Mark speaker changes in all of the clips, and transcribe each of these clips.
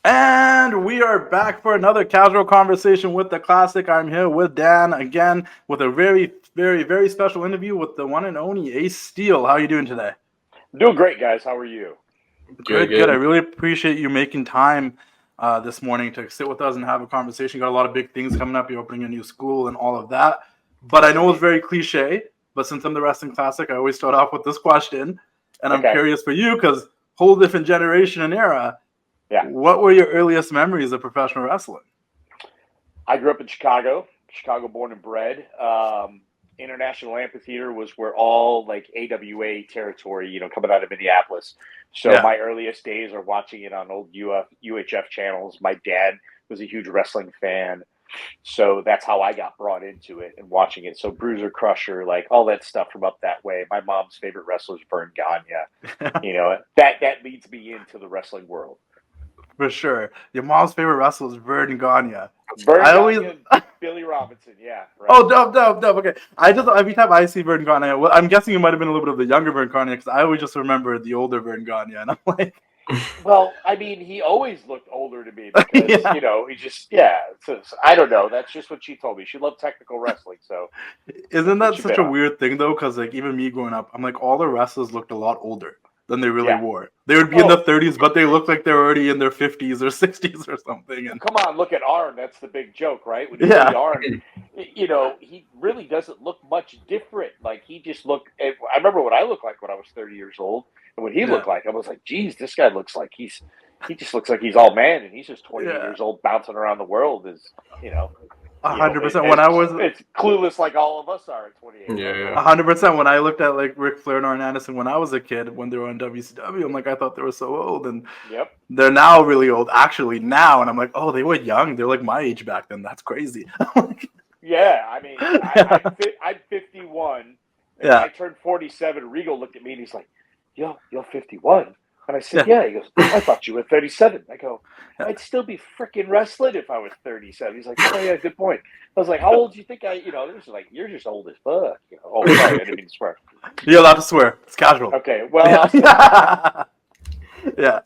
Speaker 1: And we are back for another casual conversation with the classic. I'm here with Dan again with a very, very, very special interview with the one and only Ace Steele. How are you doing today?
Speaker 2: I'm doing great, guys. How are you?
Speaker 1: Good, good. I really appreciate you making time this morning to sit with us and have a conversation. You got a lot of big things coming up. You're opening a new school and all of that. But I
Speaker 2: Yes,
Speaker 1: know it's
Speaker 2: indeed.
Speaker 1: very cliche. But since I'm the wrestling classic, I always start off with this question, and I'm
Speaker 2: Okay.
Speaker 1: curious for you because whole different generation and era.
Speaker 2: Yeah.
Speaker 1: What were your earliest memories of professional wrestling?
Speaker 2: I grew up in Chicago born and bred. International Amphitheater was where all like AWA territory, coming out of Minneapolis. So
Speaker 1: Yeah.
Speaker 2: my earliest days are watching it on old UHF channels. My dad was a huge wrestling fan. So that's how I got brought into it and watching it. So Bruiser Crusher, like all that stuff from up that way. My mom's favorite wrestler is Vern Gagne. That leads me into the wrestling world.
Speaker 1: For sure. Your mom's favorite wrestler is Vern Gagne.
Speaker 2: Vern
Speaker 1: I always.
Speaker 2: Gagne and Billy Robinson. Yeah, right.
Speaker 1: Oh, dope, dope, dope. Okay. I just, every time I see Vern Gagne, well, I'm guessing it might have been a little bit of the younger Vern Gagne because I always just remember the older Vern Gagne. And I'm like,
Speaker 2: Well, I mean, he always looked older to me because,
Speaker 1: yeah.
Speaker 2: he just, yeah. So I don't know. That's just what she told me. She loved technical wrestling. So
Speaker 1: Isn't
Speaker 2: that's what
Speaker 1: that
Speaker 2: she
Speaker 1: such
Speaker 2: bit
Speaker 1: a
Speaker 2: on.
Speaker 1: weird thing though? Because like even me growing up, I'm like all the wrestlers looked a lot older than they really
Speaker 2: Yeah.
Speaker 1: were. They would be in
Speaker 2: Oh,
Speaker 1: their 30s, but they looked like they were already in their 50s or 60s or something.
Speaker 2: well,
Speaker 1: And
Speaker 2: come on. Look at Arn. That's the big joke, right? When you see
Speaker 1: yeah,
Speaker 2: Arn, he really doesn't look much different. Like, he just looked. I remember what I looked like when I was 30 years old. And what he
Speaker 1: yeah,
Speaker 2: looked like, I was like, geez, this guy looks like he just looks like he's all man. And he's just 28
Speaker 1: yeah,
Speaker 2: years old bouncing around the world you know,
Speaker 1: 100%. When
Speaker 2: as
Speaker 1: I was
Speaker 2: it's clueless like all of us are at 28, right?
Speaker 1: 100%. When I looked at like Ric Flair and Arn Anderson when I was a kid, when they were on WCW, I'm like, I thought they were so old, and
Speaker 2: Yep.
Speaker 1: they're now really old. Actually, now, and I'm like, oh, they were young. They're like my age back then. That's crazy.
Speaker 2: Yeah, I mean,
Speaker 1: yeah,
Speaker 2: I'm 51, and when
Speaker 1: yeah,
Speaker 2: I turned 47, Regal looked at me and he's like, you're 51," and I said,
Speaker 1: yeah.
Speaker 2: "Yeah." He goes, "I thought you were 37." I go, "I'd still be freaking wrestling if I was 37." He's like, "Oh yeah, good point." I was like, "How old do you think I?" It was like, "You're just old as fuck." Oh, sorry, I didn't mean to swear.
Speaker 1: You're allowed to swear. It's casual.
Speaker 2: Okay, well,
Speaker 1: Yeah,
Speaker 2: I'll say it.
Speaker 1: yeah.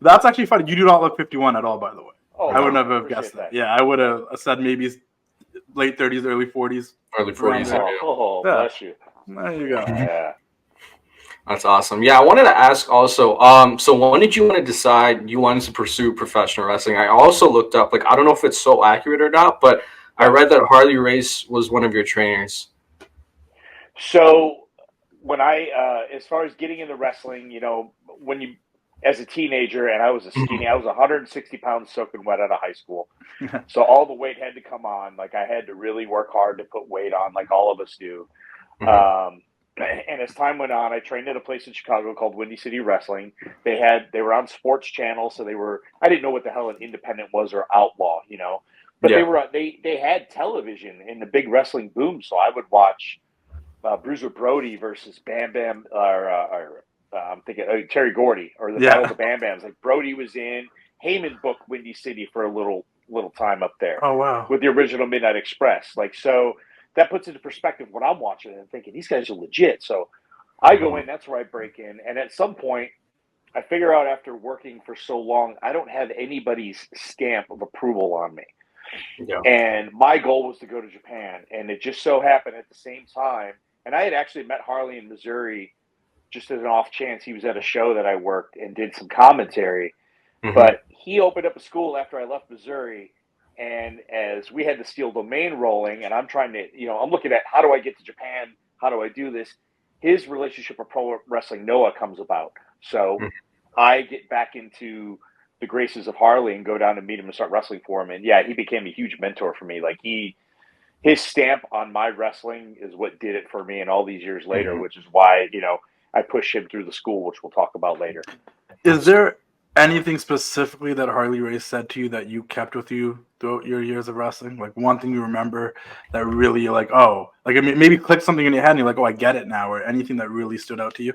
Speaker 1: That's actually funny. You do not look 51 at all, by the way.
Speaker 2: Oh,
Speaker 1: I would
Speaker 2: thank you,
Speaker 1: never have guessed
Speaker 2: appreciate
Speaker 1: that.
Speaker 2: that.
Speaker 1: Yeah, I would have said maybe late 30s, early 40s,
Speaker 3: Early
Speaker 1: around
Speaker 3: 40s,
Speaker 1: there.
Speaker 2: Oh,
Speaker 1: Yeah,
Speaker 2: bless you.
Speaker 1: there you go.
Speaker 2: Yeah.
Speaker 3: That's awesome. Yeah, I wanted to ask also, so when did you want to decide you wanted to pursue professional wrestling? I also looked up, like, I don't know if it's so accurate or not, but I
Speaker 2: Yeah.
Speaker 3: read that Harley Race was one of your trainers.
Speaker 2: So when as far as getting into wrestling, when you, as a teenager, and I was I was 160 pounds soaking wet out of high school. So all the weight had to come on. Like, I had to really work hard to put weight on, like all of us do.
Speaker 3: Mhm.
Speaker 2: And as time went on, I trained at a place in Chicago called Windy City Wrestling. They were on Sports Channel, so I didn't know what the hell an independent was or outlaw, but
Speaker 3: Yeah.
Speaker 2: they had television in the big wrestling boom. So I would watch Bruiser Brody versus Bam Bam, I'm thinking Terry Gordy, or the Battle of
Speaker 1: Yeah.
Speaker 2: the Bam Bams. Like, Brody was in. Heyman booked Windy City for a little time up there
Speaker 1: Oh wow.
Speaker 2: with the original Midnight Express. Like, so that puts into perspective what I'm watching and thinking these guys are legit. So I go in. That's where I break in, and at some point, I figure out after working for so long, I don't have anybody's stamp of approval on me.
Speaker 3: Yeah.
Speaker 2: And my goal was to go to Japan. And it just so happened at the same time. And I had actually met Harley in Missouri just as an off chance. He was at a show that I worked and did some commentary.
Speaker 3: Hmm.
Speaker 2: But he opened up a school after I left Missouri. And as we had the Steel Domain rolling, and I'm trying to, I'm looking at how do I get to Japan? How do I do this? His relationship with Pro Wrestling Noah comes about. So I get back into the graces of Harley and go down to meet him and start wrestling for him. And yeah, he became a huge mentor for me. Like, his stamp on my wrestling is what did it for me. And all these years later,
Speaker 3: Hmm.
Speaker 2: which is why, I pushed him through the school, which we'll talk about later.
Speaker 1: Is there anything specifically that Harley Race said to you that you kept with you throughout your years of wrestling? Like one thing you remember that really you're like, oh, like maybe click something in your head and you're like, oh, I get it now, or anything that really stood out to you?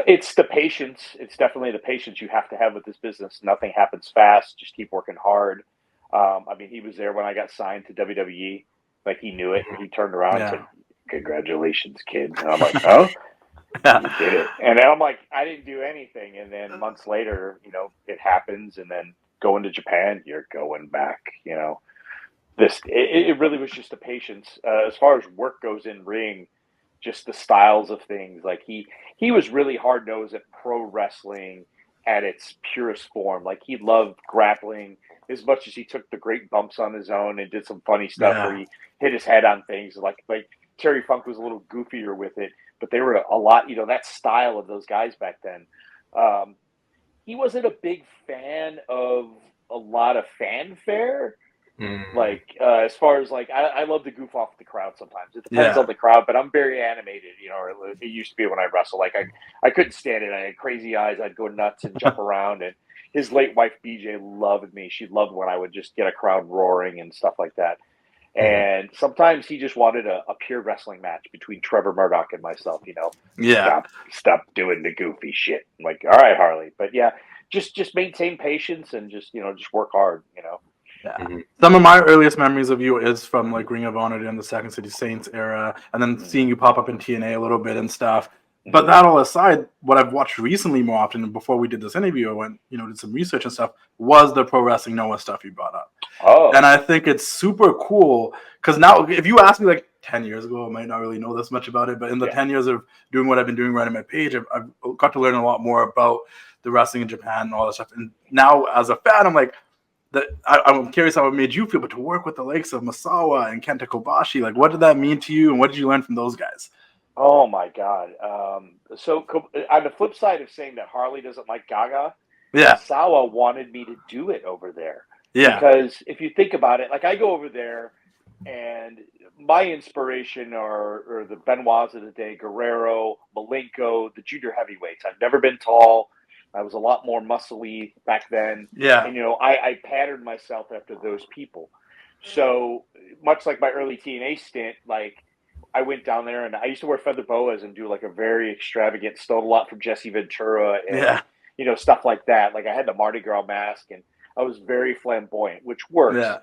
Speaker 2: It's the patience. It's definitely the patience you have to have with this business. Nothing happens fast. Just keep working hard. I mean, he was there when I got signed to WWE. Like, he knew it. He turned around and
Speaker 1: Yeah.
Speaker 2: said, "Congratulations, kid." And I'm like, "Huh?" You did it. And then I'm like, I didn't do anything. And then months later, it happens. And then going to Japan, you're going back, it really was just the patience. As far as work goes in ring, just the styles of things. Like he was really hard nosed at pro wrestling at its purest form. Like he loved grappling as much as he took the great bumps on his own and did some funny stuff where he hit his head on things. Like Terry Funk was a little goofier with it, but they were a lot. That style of those guys back then. He wasn't a big fan of a lot of fanfare. Like as far as like I love to goof off the crowd sometimes. It depends on the crowd, but I'm very animated, or it used to be when I wrestle. Like I couldn't stand it. I had crazy eyes. I'd go nuts and jump around. And his late wife BJ loved me. She loved when I would just get a crowd roaring and stuff like that. And sometimes he just wanted a pure wrestling match between Trevor Murdoch and myself. Stop doing the goofy shit. I'm like, all right, Harley, but yeah, just maintain patience and just work hard.
Speaker 1: Yeah. Some of my earliest memories of you is from like Ring of Honor and the Second City Saints era, and then seeing you pop up in TNA a little bit and stuff. But that all aside, what I've watched recently more often, and before we did this interview, I went, did some research and stuff, was the Pro Wrestling Noah stuff you brought up.
Speaker 2: Oh.
Speaker 1: And I think it's super cool because now, if you asked me like 10 years ago, I might not really know this much about it, but in the 10 years of doing what I've been doing, writing my page, I've got to learn a lot more about the wrestling in Japan and all that stuff. And now, as a fan, I'm like, I'm curious how it made you feel, but to work with the likes of Misawa and Kenta Kobashi, like what did that mean to you, and what did you learn from those guys?
Speaker 2: Oh my God! So on the flip side of saying that Harley doesn't like Gaga, Misawa wanted me to do it over there. Yeah. Because if you think about it, like I go over there, and my inspiration are the Benoits of the day, Guerrero, Malenko, the junior heavyweights. I've never been tall. I was a lot more muscly back then.
Speaker 1: Yeah.
Speaker 2: And, I patterned myself after those people. So much like my early TNA stint, like I went down there and I used to wear feather boas and do like a very extravagant, stole a lot from Jesse Ventura and, stuff like that. Like I had the Mardi Gras mask and I was very flamboyant, which works. Yeah.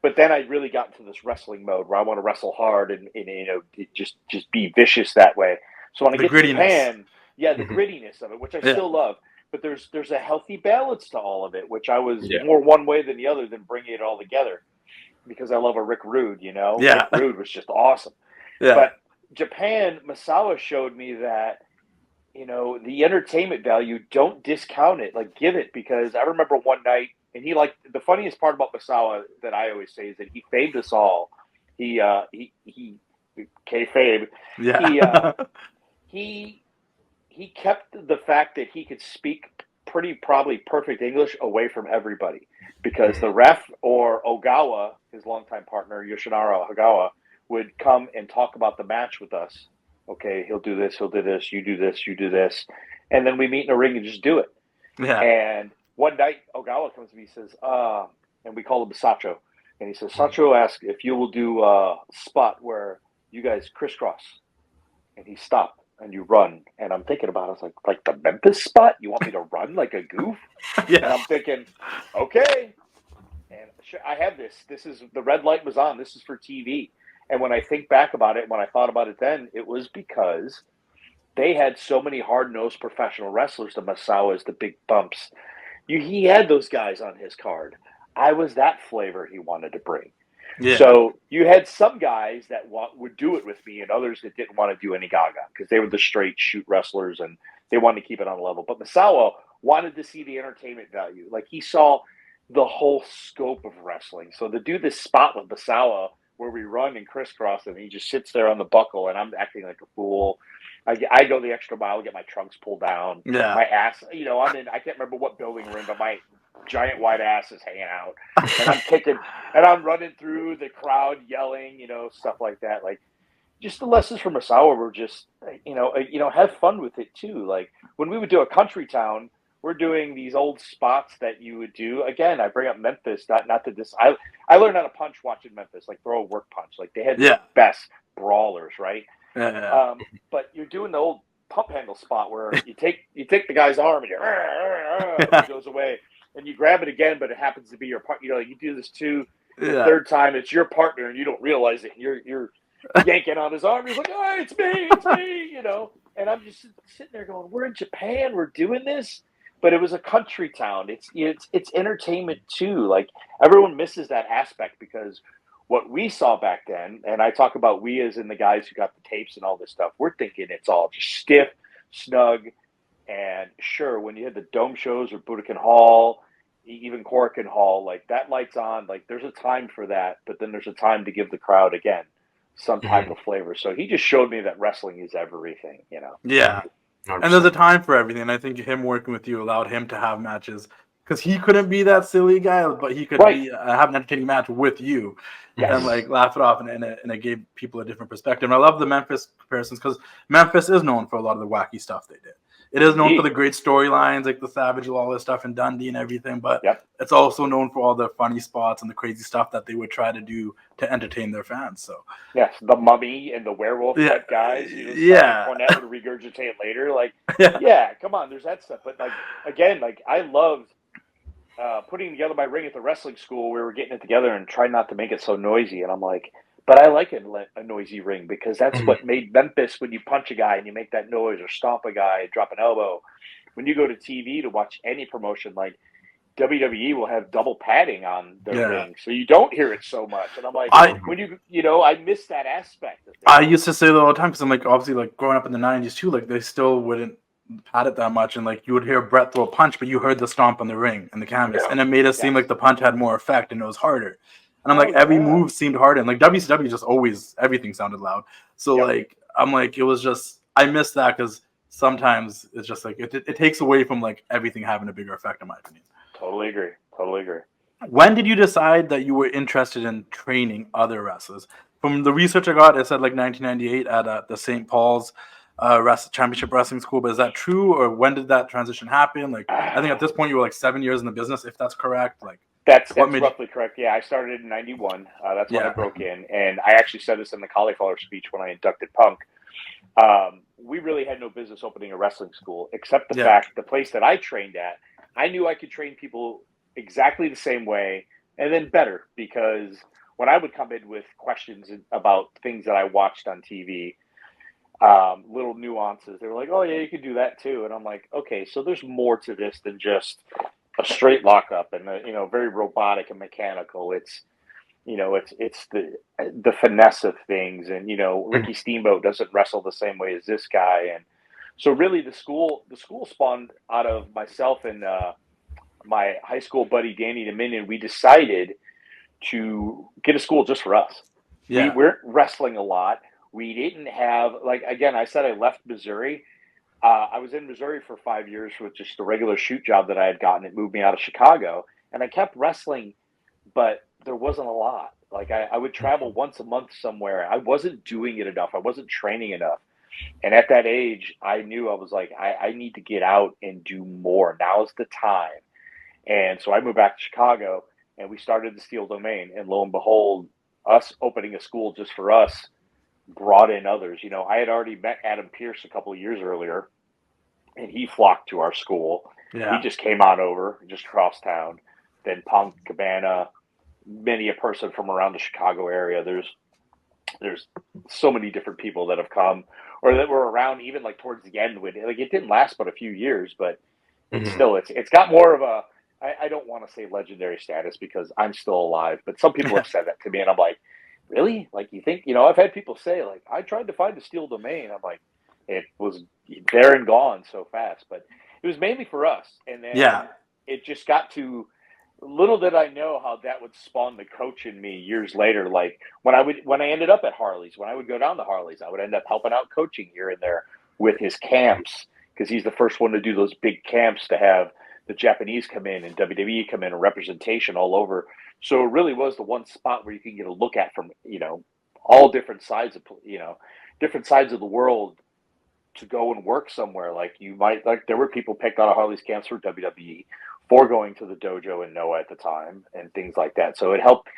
Speaker 2: But then I really got into this wrestling mode where I want to wrestle hard and just be vicious that way. So when I get to Japan, the grittiness of it, which I still love. But there's a healthy balance to all of it, which I was more one way than the other than bringing it all together because I love a Rick Rude, Rick Rude was just awesome. Yeah. But Japan, Misawa showed me that, the entertainment value, don't discount it, like give it, because I remember one night, and the funniest part about Misawa that I always say is that he famed us all. He kayfabe. Yeah. He kept the fact that he could speak probably perfect English away from everybody because the ref or Ogawa, his longtime partner, Yoshinara Ogawa, would come and talk about the match with us. Okay, he'll do this, you do this, you do this. And then we meet in the ring and just do it. Yeah. And one night, Ogawa comes to me and says, and we call him Sacho. And he says, Sacho asked if you will do a spot where you guys crisscross. And he stopped. And you run, and I'm thinking about it. I was like the Memphis spot? You want me to run like a goof? Yeah. And I'm thinking, okay. And I have this. This is the red light was on. This is for TV. And when I think back about it, when I thought about it then, it was because they had so many hard-nosed professional wrestlers, the Misawas, the big bumps. He had those guys on his card. I was that flavor he wanted to bring. Yeah. So you had some guys that would do it with me and others that didn't want to do any Gaga because they were the straight shoot wrestlers and they wanted to keep it on a level. But Misawa wanted to see the entertainment value. Like he saw the whole scope of wrestling. So to do this spot with Misawa where we run and crisscross and he just sits there on the buckle and I'm acting like a fool. I go the extra mile, get my trunks pulled down. Yeah. My ass, I'm in, I can't remember what building we're in, but my giant white ass is hanging out. And I'm kicking, and I'm running through the crowd yelling, stuff like that. Like, just the lessons from Misawa were just, have fun with it too. Like, when we would do a country town, we're doing these old spots that you would do. Again, I bring up Memphis, not to this. I learned how to punch watching Memphis, like throw a work punch. Like, they had the best brawlers, right? But you're doing the old pump handle spot where you take the guy's arm and it goes away, and you grab it again, but it happens to be your partner. You do this the third time, it's your partner, and you don't realize it. And you're yanking on his arm. He's like, "Oh, it's me!" And I'm just sitting there going, we're in Japan, we're doing this. But it was a country town. It's entertainment too. Like everyone misses that aspect because what we saw back then, and I talk about we as in the guys who got the tapes and all this stuff, we're thinking it's all just stiff, snug, and sure, when you had the dome shows or Budokan Hall, even Korakuen Hall, like that lights on, like there's a time for that, but then there's a time to give the crowd again some type of flavor. So he just showed me that wrestling is everything, you know.
Speaker 1: Yeah.
Speaker 3: 100%.
Speaker 1: And there's a time for everything. And I think him working with you allowed him to have matches because he couldn't be that silly guy, but he could
Speaker 2: Right.
Speaker 1: be have an entertaining match with you
Speaker 2: Yes.
Speaker 1: and like laugh it off, and it gave people a different perspective. And I love the Memphis comparisons because Memphis is known for a lot of the wacky stuff they did. It is known for the great storylines, like the Savage Lawler stuff and Dundee and everything, but it's also known for all the funny spots and the crazy stuff that they would try to do to entertain their fans. So
Speaker 2: yes, the mummy and the werewolf type guys. You know, Cornette would regurgitate later. Like, yeah, come on, there's that stuff. But like again, like I loved putting together my ring at the wrestling school. We were getting it together and trying not to make it so noisy. And I'm like, but I like a noisy ring because that's what made Memphis when you punch a guy and you make that noise or stomp a guy, drop an elbow. When you go to TV to watch any promotion, like WWE will have double padding on their ring, so you don't hear it so much. And I'm like, when I miss that aspect of things.
Speaker 1: I used to say that all the time because I'm like, obviously, like growing up in the '90s too, like they still wouldn't pad it that much, and like you would hear Brett throw a punch, but you heard the stomp on the ring and the canvas, and it made it seem like the punch had more effect and it was harder. And I'm like, every move seemed harder, and like WCW just always everything sounded loud. So like I'm like, it was just I miss that because sometimes it's just like it takes away from like everything having a bigger effect, in my opinion.
Speaker 2: Totally agree.
Speaker 1: When did you decide that you were interested in training other wrestlers? From the research I got, it said like 1998 at the St. Paul's Championship Wrestling School. But is that true, or when did that transition happen? Like, I think at this point you were like 7 years in the business, if that's correct. Like,
Speaker 2: that's roughly correct. Yeah, I started in '91. That's when I broke in, and I actually said this in the cauliflower speech when I inducted Punk. We really had no business opening a wrestling school, except the fact the place that I trained at, I knew I could train people exactly the same way and then better, because when I would come in with questions about things that I watched on TV, little nuances, they were like, oh yeah, you could do that too. And I'm like, okay, so there's more to this than just a straight lockup and very robotic and mechanical. It's the finesse of things, and Ricky Steamboat doesn't wrestle the same way as this guy. And so really the school spawned out of myself and my high school buddy Danny Dominion. We decided to get a school just for us. We weren't wrestling a lot. We didn't have, like, again, I said I left Missouri. I was in Missouri for 5 years with just a regular shoot job that I had gotten. It moved me out of Chicago, and I kept wrestling, but there wasn't a lot. Like I would travel once a month somewhere. I wasn't doing it enough. I wasn't training enough. And at that age, I knew I was like, I need to get out and do more. Now's the time. And so I moved back to Chicago, and we started the Steel Domain. And lo and behold, us opening a school just for us brought in others. I had already met Adam Pierce a couple of years earlier, and he flocked to our school. He just came on over, just across town. Then Punk, Cabana, many a person from around the Chicago area. There's so many different people that have come or that were around even like towards the end. It didn't last but a few years, but it's got more of a, I don't want to say legendary status because I'm still alive, but some people have said that to me, and I'm like, really? Like, you think, I've had people say, like, I tried to find the Steel Domain. I'm like, it was there and gone so fast, but it was mainly for us. And then it just got to, little did I know how that would spawn the coach in me years later. Like when I ended up at Harley's, when I would go down to Harley's, I would end up helping out coaching here and there with his camps, because he's the first one to do those big camps to have the Japanese come in and WWE come in and representation all over. So it really was the one spot where you can get a look at from, all different sides of, different sides of the world to go and work somewhere. Like there were people picked out of Harley's camps for WWE for going to the dojo in Noah at the time and things like that. So it helped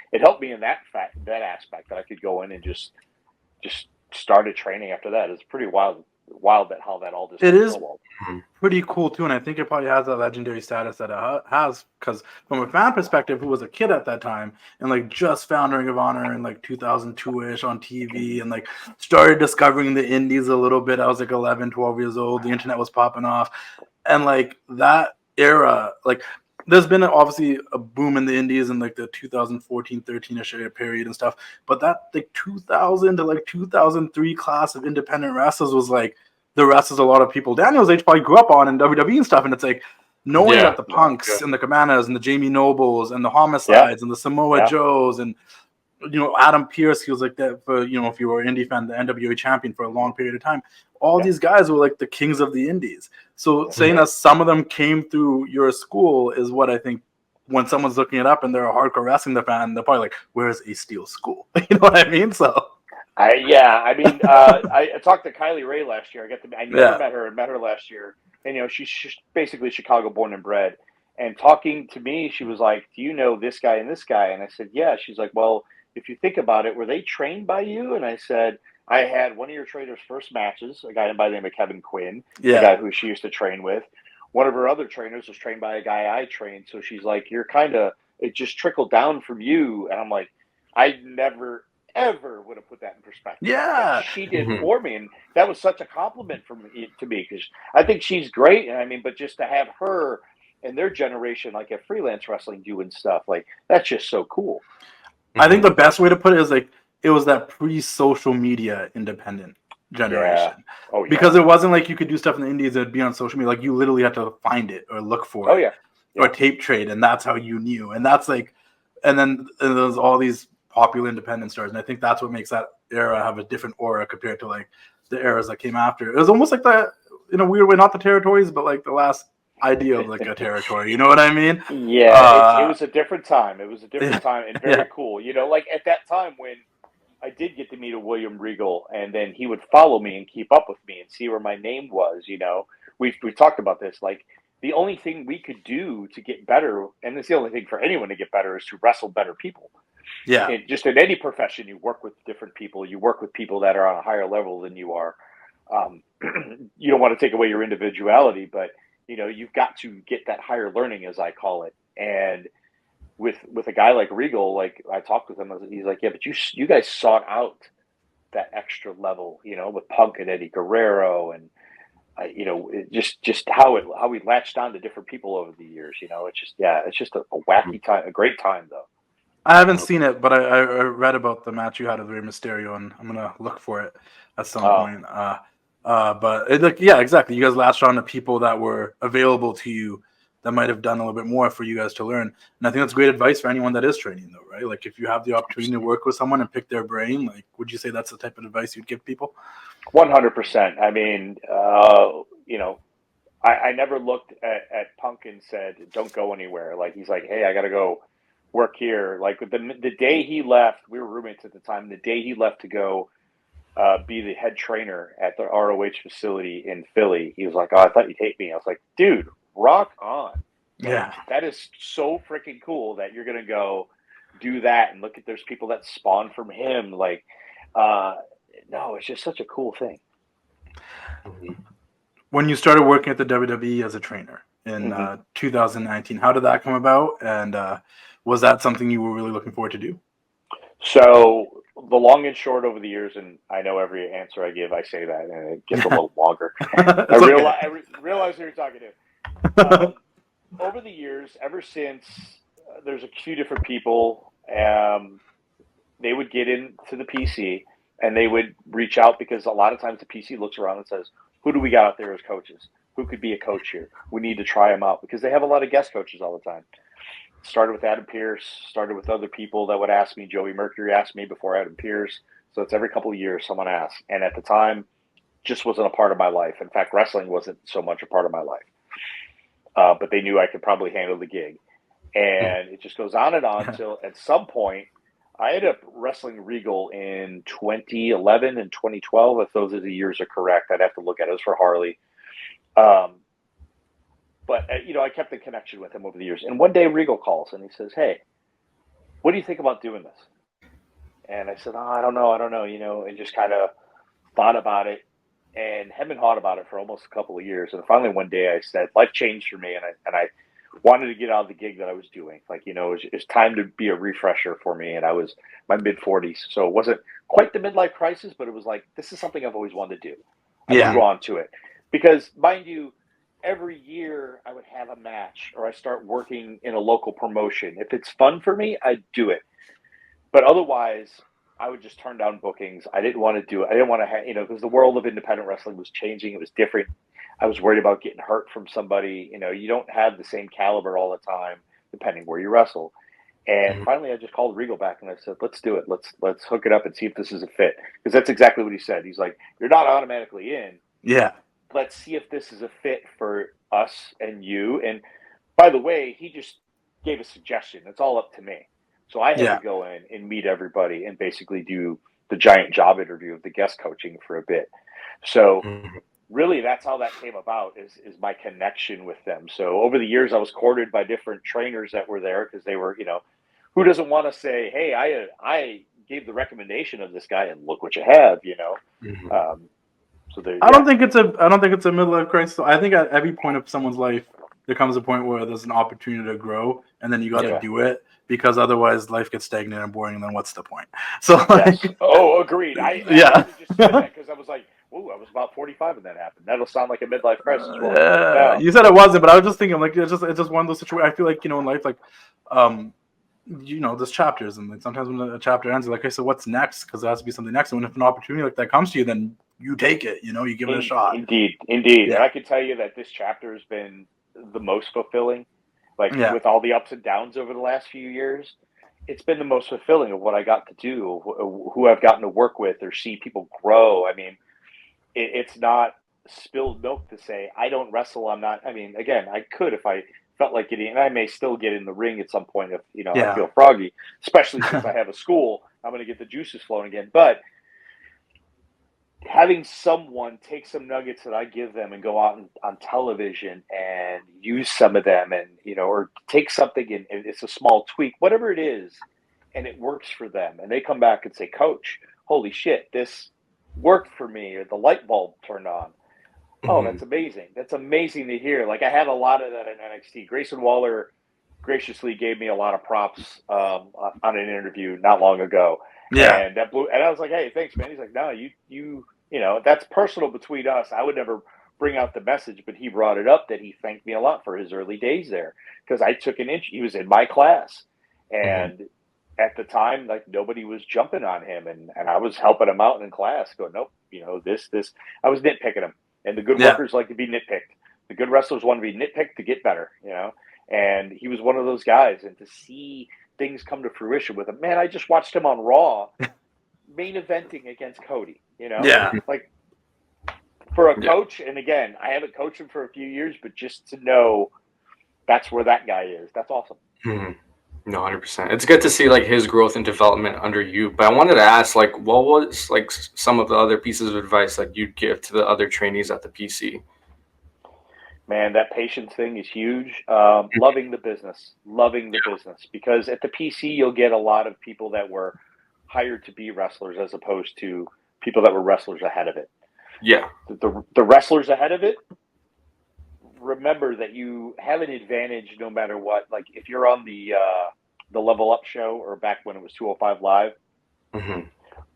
Speaker 2: me in that aspect that I could go in and just started training after that. It's pretty wild wild that how that all just
Speaker 1: It is
Speaker 2: snowballed.
Speaker 1: pretty cool too, and I think it probably has that legendary status that it has, because from a fan perspective, who was a kid at that time and like just found Ring of Honor in like 2002-ish on TV and like started discovering the indies a little bit. I was like 11, 12 years old. The internet was popping off, and like that era, like there's been obviously a boom in the indies in like the 2014, 13-ish period and stuff, but that like 2000 to like 2003 class of independent wrestlers was like the wrestlers a lot of people Daniel's age probably grew up on in WWE and stuff, and it's like knowing that the Punks and the Cabanas and the Jamie Nobles and the Homicides and the Samoa Joes and Adam Pearce, he was like that for if you were an indie fan, the NWA champion for a long period of time. All these guys were like the kings of the indies. So saying that some of them came through your school is what I think. When someone's looking it up and they're a hardcore wrestling fan, they're probably like, "Where's a Steel School?" You know what I mean? So.
Speaker 2: I talked to Kylie Ray last year. I never met her. I met her last year, and she's basically Chicago born and bred. And talking to me, she was like, "Do you know this guy and this guy?" And I said, "Yeah." She's like, "Well, if you think about it, were they trained by you?" And I said, "I had one of your trainers' first matches, a guy by the name of Kevin Quinn, the guy who she used to train with. One of her other trainers was trained by a guy I trained. So she's like, it just trickled down from you." And I'm like, I never ever would have put that in perspective.
Speaker 1: Yeah,
Speaker 2: she did for me, and that was such a compliment to me because I think she's great. And I mean, but just to have her and their generation, like at freelance wrestling, doing stuff like that's just so cool.
Speaker 1: I think the best way to put it is like it was that pre-social media independent generation. Because it wasn't like you could do stuff in the indies and it'd be on social media. Like you literally had to find it or look for it. Or tape trade, and that's how you knew. And that's like, and then there's all these popular independent stars, and I think that's what makes that era have a different aura compared to like the eras that came after. It was almost like the, in a weird way, not the territories, but like the last idea of like a territory. You know what I mean?
Speaker 2: Yeah, it was a different time. It was a different time and very cool. Like at that time when I did get to meet a William Regal, and then he would follow me and keep up with me and see where my name was. We've talked about this. Like the only thing we could do to get better, and it's the only thing for anyone to get better, is to wrestle better people.
Speaker 1: Yeah.
Speaker 2: Just in any profession, you work with different people. You work with people that are on a higher level than you are. You don't want to take away your individuality, but you've got to get that higher learning, as I call it. And with a guy like Regal, like I talked with him, he's like, yeah, but you guys sought out that extra level, with Punk and Eddie Guerrero, and just how we latched on to different people over the years. It's just a wacky time, a great time though.
Speaker 1: I haven't seen it, but I read about the match you had with Rey Mysterio, and I'm gonna look for it at some point. But exactly. You guys latched on to people that were available to you that might have done a little bit more for you guys to learn. And I think that's great advice for anyone that is training, though, right? Like if you have the opportunity to work with someone and pick their brain, like would you say that's the type of advice you'd give people?
Speaker 2: 100%. I mean, I never looked at Punk and said, "Don't go anywhere." Like he's like, "Hey, I got to go work here." Like the day he left, we were roommates at the time. The day he left to go be the head trainer at the ROH facility in Philly, he was like, "Oh, I thought you'd hate me." I was like, "Dude, rock on!"
Speaker 1: Yeah,
Speaker 2: that is so freaking cool that you're gonna go do that and look at there's people that spawn from him. Like, no, it's just such a cool thing.
Speaker 1: When you started working at the WWE as a trainer in 2019, how did that come about? And was that something you were really looking forward to do?
Speaker 2: So the long and short over the years, and I know every answer I give, I say that, and it gets a little longer. I realize who you're talking to. Over the years, ever since there's a few different people, they would get into the PC and they would reach out because a lot of times the PC looks around and says, "Who do we got out there as coaches? Who could be a coach here? We need to try them out," because they have a lot of guest coaches all the time. Started with Adam Pearce, started with other people that would ask me. Joey Mercury asked me before Adam Pearce. So it's every couple of years someone asks. And at the time, just wasn't a part of my life. In fact, wrestling wasn't so much a part of my life. But they knew I could probably handle the gig. And it just goes on and on until at some point, I ended up wrestling Regal in 2011 and 2012. If those are the years are correct, I'd have to look at it. It was for Harley. But, I kept in connection with him over the years. And one day Regal calls and he says, "Hey, what do you think about doing this?" And I said, "Oh, I don't know, and just kind of thought about it. and hem and hawed about it for almost a couple of years. And finally, one day I said, life changed for me, and I wanted to get out of the gig that I was doing. Like, it was time to be a refresher for me. And I was my mid-40s. So it wasn't quite the midlife crisis, but it was like, this is something I've always wanted to do. I was drawn to it. Because, mind you, every year I would have a match or I start working in a local promotion. If it's fun for me, I'd do it. But otherwise, I would just turn down bookings. I didn't want to do it. I didn't want to have, because the world of independent wrestling was changing. It was different. I was worried about getting hurt from somebody. You don't have the same caliber all the time, depending where you wrestle. And finally, I just called Regal back and I said, let's do it. Let's hook it up and see if this is a fit. Because that's exactly what he said. He's like, you're not automatically in.
Speaker 1: Yeah.
Speaker 2: Let's see if this is a fit for us and you. And by the way, he just gave a suggestion. It's all up to me. So I had to go in and meet everybody and basically do the giant job interview of the guest coaching for a bit. So really, that's how that came about, is my connection with them. So over the years, I was courted by different trainers that were there because they were, who doesn't want to say, hey, I gave the recommendation of this guy and look what you have, So
Speaker 1: I don't think it's a midlife crisis. I think at every point of someone's life, there comes a point where there's an opportunity to grow, and then you got to do it, because otherwise life gets stagnant and boring, and then what's the point? So,
Speaker 2: agreed. I just said that because I was like, ooh, I was about 45 when that happened. That'll sound like a midlife crisis. No.
Speaker 1: You said it wasn't, but I was just thinking, like, it's just one of those situations. I feel like, in life, like, there's chapters, and like sometimes when a chapter ends, like, okay, so what's next? Because there has to be something next. And if an opportunity like that comes to you, then you take it. You give it a shot.
Speaker 2: Indeed. Yeah. And I can tell you that this chapter has been the most fulfilling. Like, with all the ups and downs over the last few years, it's been the most fulfilling of what I got to do, who I've gotten to work with or see people grow. I mean, it's not spilled milk to say I don't wrestle. I'm not. I mean, again, I could if I felt like getting, and I may still get in the ring at some point if I feel froggy, especially since I have a school. I'm going to get the juices flowing again. But having someone take some nuggets that I give them and go out on television and use some of them, and or take something and it's a small tweak, whatever it is, and it works for them, and they come back and say, Coach, holy shit, this worked for me, or the light bulb turned on. Oh, that's amazing. That's amazing to hear. Like, I had a lot of that in NXT. Grayson Waller graciously gave me a lot of props on an interview not long ago.
Speaker 1: Yeah.
Speaker 2: And that blew, and I was like, hey, thanks, man. He's like, no, you that's personal between us. I would never bring out the message, but he brought it up that he thanked me a lot for his early days there, because I took an inch. He was in my class, and at the time, like, nobody was jumping on him, and I was helping him out in class, going, nope, this. I was nitpicking him, and the good workers like to be nitpicked. The good wrestlers want to be nitpicked to get better, and he was one of those guys. And to see things come to fruition with him, man, I just watched him on Raw main eventing against Cody, like, for a coach. And again, I haven't coached him for a few years, but just to know that's where that guy is, that's awesome.
Speaker 3: No, 100%. It's good to see, like, his growth and development under you. But I wanted to ask, like, what was, like, some of the other pieces of advice that you'd give to the other trainees at the PC?
Speaker 2: Man, that patience thing is huge. Loving the business, because at the PC, you'll get a lot of people that were hired to be wrestlers as opposed to people that were wrestlers ahead of it.
Speaker 3: Yeah.
Speaker 2: The wrestlers ahead of it, remember that you have an advantage no matter what. Like, if you're on the Level Up show, or back when it was 205 Live,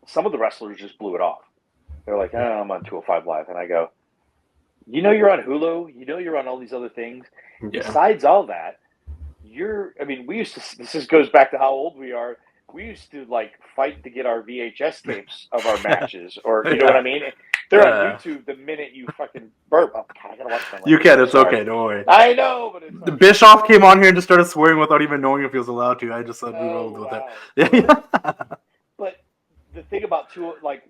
Speaker 2: some of the wrestlers just blew it off. They're like, I'm on 205 Live. And I go, you're on Hulu, you're on all these other things. Yeah. Besides all that, we used to, this just goes back to how old we are. We used to, like, fight to get our VHS tapes of our matches, or you know what I mean? They're on YouTube the minute you fucking burp. Oh, God, I gotta watch that.
Speaker 1: You can. It's okay. Don't worry.
Speaker 2: I know, but it's
Speaker 1: the Bischoff came on here and just started swearing without even knowing if he was allowed to. I just said we rolled with it.
Speaker 2: Yeah. But the thing about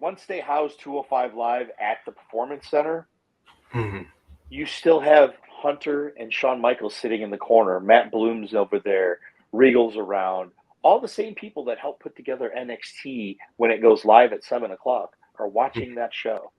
Speaker 2: once they house 205 Live at the Performance Center, you still have Hunter and Shawn Michaels sitting in the corner. Matt Bloom's over there. Regal's around. All the same people that help put together NXT when it goes live at 7 o'clock are watching that show.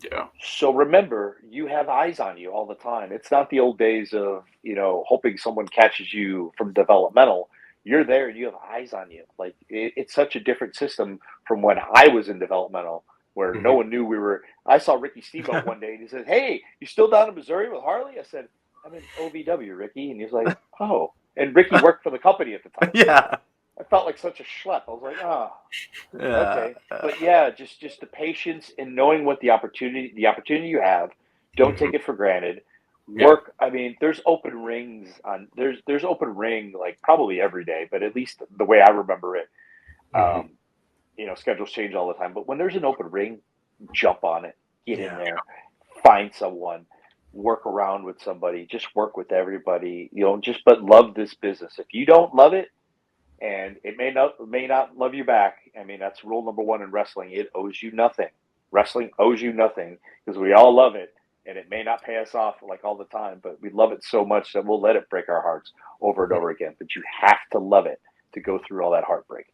Speaker 3: Yeah.
Speaker 2: So remember, you have eyes on you all the time. It's not the old days of, hoping someone catches you from developmental. You're there and you have eyes on you. Like, it's such a different system from when I was in developmental, where no one knew we were. I saw Ricky Steamboat one day, and he said, "Hey, you still down in Missouri with Harley?" I said, "I'm in OVW, Ricky," and he's like, "Oh." And Ricky worked for the company at the time.
Speaker 1: Yeah.
Speaker 2: I felt like such a schlep. I was like, "Oh,
Speaker 1: Yeah.
Speaker 2: okay." But yeah, just the patience and knowing what the opportunity you have. Don't take it for granted. Work. I mean, there's open rings on. There's open ring like probably every day, but at least the way I remember it. You know, schedules change all the time, but when there's an open ring, jump on it, get in there, find someone, work around with somebody, just work with everybody, you know, but love this business. If you don't love it, and it may not love you back. I mean, that's rule number one in wrestling. It owes you nothing. Wrestling owes you nothing because we all love it, and it may not pay us off like all the time, but we love it so much that we'll let it break our hearts over and over again. But you have to love it to go through all that heartbreak.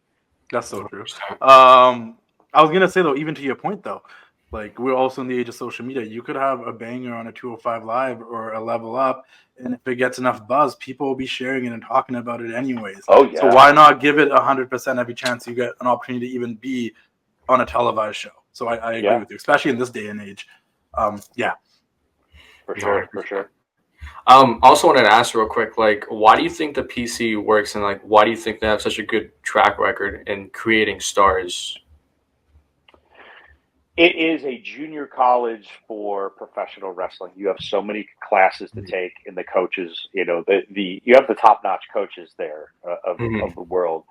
Speaker 1: That's so true. I was gonna say though, even to your point though, like we're also in the age of social media. You could have a banger on a 205 Live or a Level Up, and if it gets enough buzz, people will be sharing it and talking about it anyways.
Speaker 2: Oh yeah.
Speaker 1: So why not give it 100% every chance you get an opportunity to even be on a televised show? So I agree with you, especially in this day and age. Yeah.
Speaker 2: For sure.
Speaker 3: Also wanted to ask real quick, like, why do you think the PC works, and like, why do you think they have such a good track record in creating stars?
Speaker 2: It is a junior college for professional wrestling. You have so many classes to take, and the coaches, you know, you have the top-notch coaches there of the world.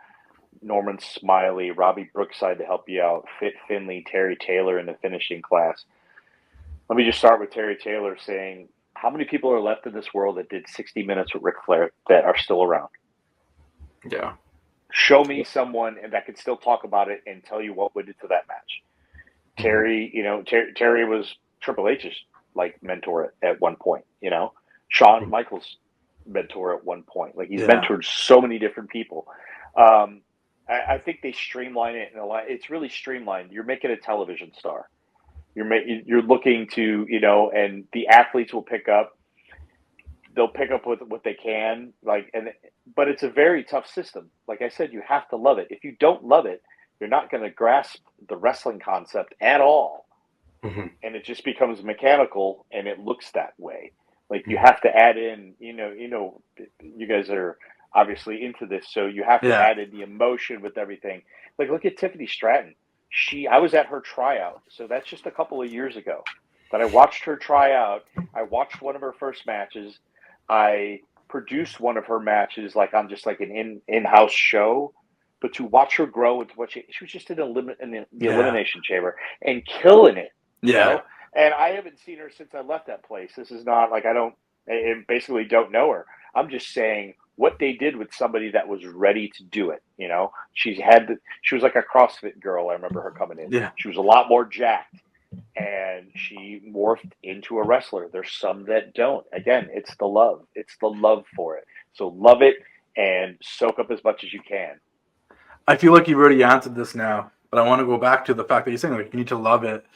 Speaker 2: Norman Smiley, Robbie Brookside to help you out, Fit Finley, Terry Taylor in the finishing class. Let me just start with Terry Taylor saying, how many people are left in this world that did 60 minutes with Ric Flair that are still around?
Speaker 3: Yeah.
Speaker 2: Show me someone that could still talk about it and tell you what went into that match. Terry, you know, Terry was Triple H's like mentor at one point, you know, Shawn Michaels' mentor at one point. Like he's mentored so many different people. I think they streamline it in a lot. It's really streamlined. You're making a television star. You're looking to, you know, and the athletes will pick up. They'll pick up with what they can, but it's a very tough system. Like I said, you have to love it. If you don't love it, you're not going to grasp the wrestling concept at all. And it just becomes mechanical, and it looks that way. Like you have to add in, you know, you guys are obviously into this, so you have to add in the emotion with everything. Like look at Tiffany Stratton. I was at her tryout, so that's just a couple of years ago that I watched her try out. I watched one of her first matches. I produced one of her matches, like on just like an in-house show. But to watch her grow into what she was just in the elimination chamber and killing it, you know? And I haven't seen her since I left that place. This is not like I basically don't know her. I'm just saying what they did with somebody that was ready to do it. You know, she was like a CrossFit girl. I remember her coming in.
Speaker 1: Yeah.
Speaker 2: She was a lot more jacked, and she morphed into a wrestler. There's some that don't. Again, it's the love. It's the love for it. So love it and soak up as much as you can.
Speaker 1: I feel like you've already answered this now, but I want to go back to the fact that you're saying like you need to love it,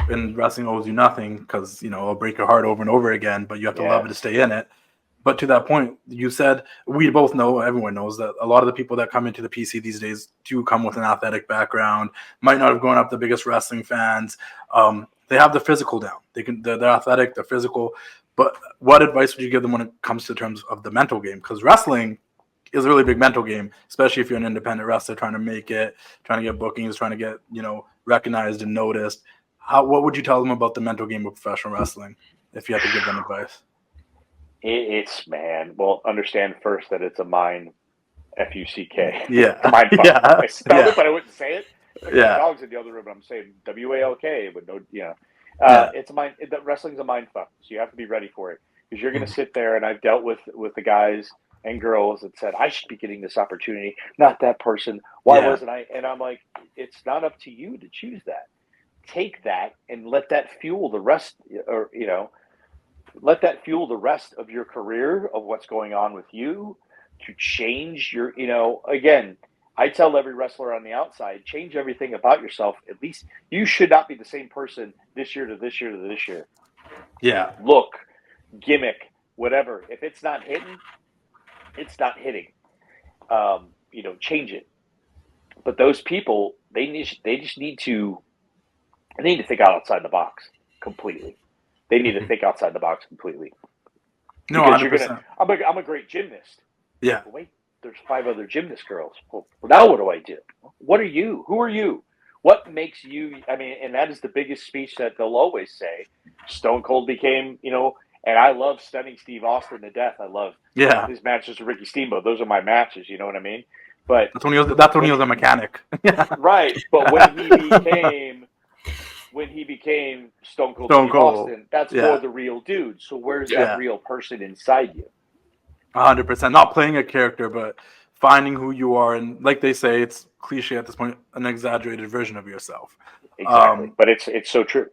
Speaker 1: and wrestling owes you nothing because you know it'll break your heart over and over again, but you have to love it to stay in it. But to that point, you said we both know, everyone knows that a lot of the people that come into the PC these days do come with an athletic background, might not have grown up the biggest wrestling fans. They have the physical down. They're athletic, they're physical. But what advice would you give them when it comes to terms of the mental game? Because wrestling is a really big mental game, especially if you're an independent wrestler trying to make it, trying to get bookings, trying to get, you know, recognized and noticed. What would you tell them about the mental game of professional wrestling if you had to give them advice?
Speaker 2: Well, understand first that it's a mind, F-U-C-K.
Speaker 1: Yeah.
Speaker 2: Mind fuck. I spelled it, but I wouldn't say it. Like my dog's in the other room, and I'm saying W-A-L-K, but no, you know. It's a mind. Wrestling's a mind fuck, so you have to be ready for it because you're going to sit there. And I've dealt with the guys and girls that said I should be getting this opportunity, not that person. Why wasn't I? And I'm like, it's not up to you to choose that. Take that and let that fuel the rest, or you know, let that fuel the rest of your career of what's going on with you to change your. You know, again. I tell every wrestler on the outside, change everything about yourself. At least you should not be the same person this year to this year to this year.
Speaker 1: Yeah.
Speaker 2: Look, gimmick, whatever. If it's not hitting, it's not hitting. You know, change it. But those people, they just need to And they need to think outside the box completely. They need to think outside the box completely.
Speaker 1: No,
Speaker 2: Because
Speaker 1: 100%.
Speaker 2: I'm a great gymnast.
Speaker 1: Yeah.
Speaker 2: But wait, there's 5 other gymnast girls. Well, now what do I do? What are you? Who are you? What makes you? I mean, and that is the biggest speech that they'll always say. Stone Cold became, and I love stunning Steve Austin to death. I love
Speaker 1: Yeah.
Speaker 2: his matches with Ricky Steamboat. Those are my matches. You know what I mean? But
Speaker 1: That's when he was a mechanic. Yeah.
Speaker 2: right. But when he became Stone Cold
Speaker 1: Stone
Speaker 2: Steve
Speaker 1: Cold.
Speaker 2: Austin, that's
Speaker 1: Yeah.
Speaker 2: more the real dude. So where's that real person inside you?
Speaker 1: 100%. Not playing a character, but finding who you are, and like they say, it's cliche at this point, an exaggerated version of yourself.
Speaker 2: Exactly. But it's so true.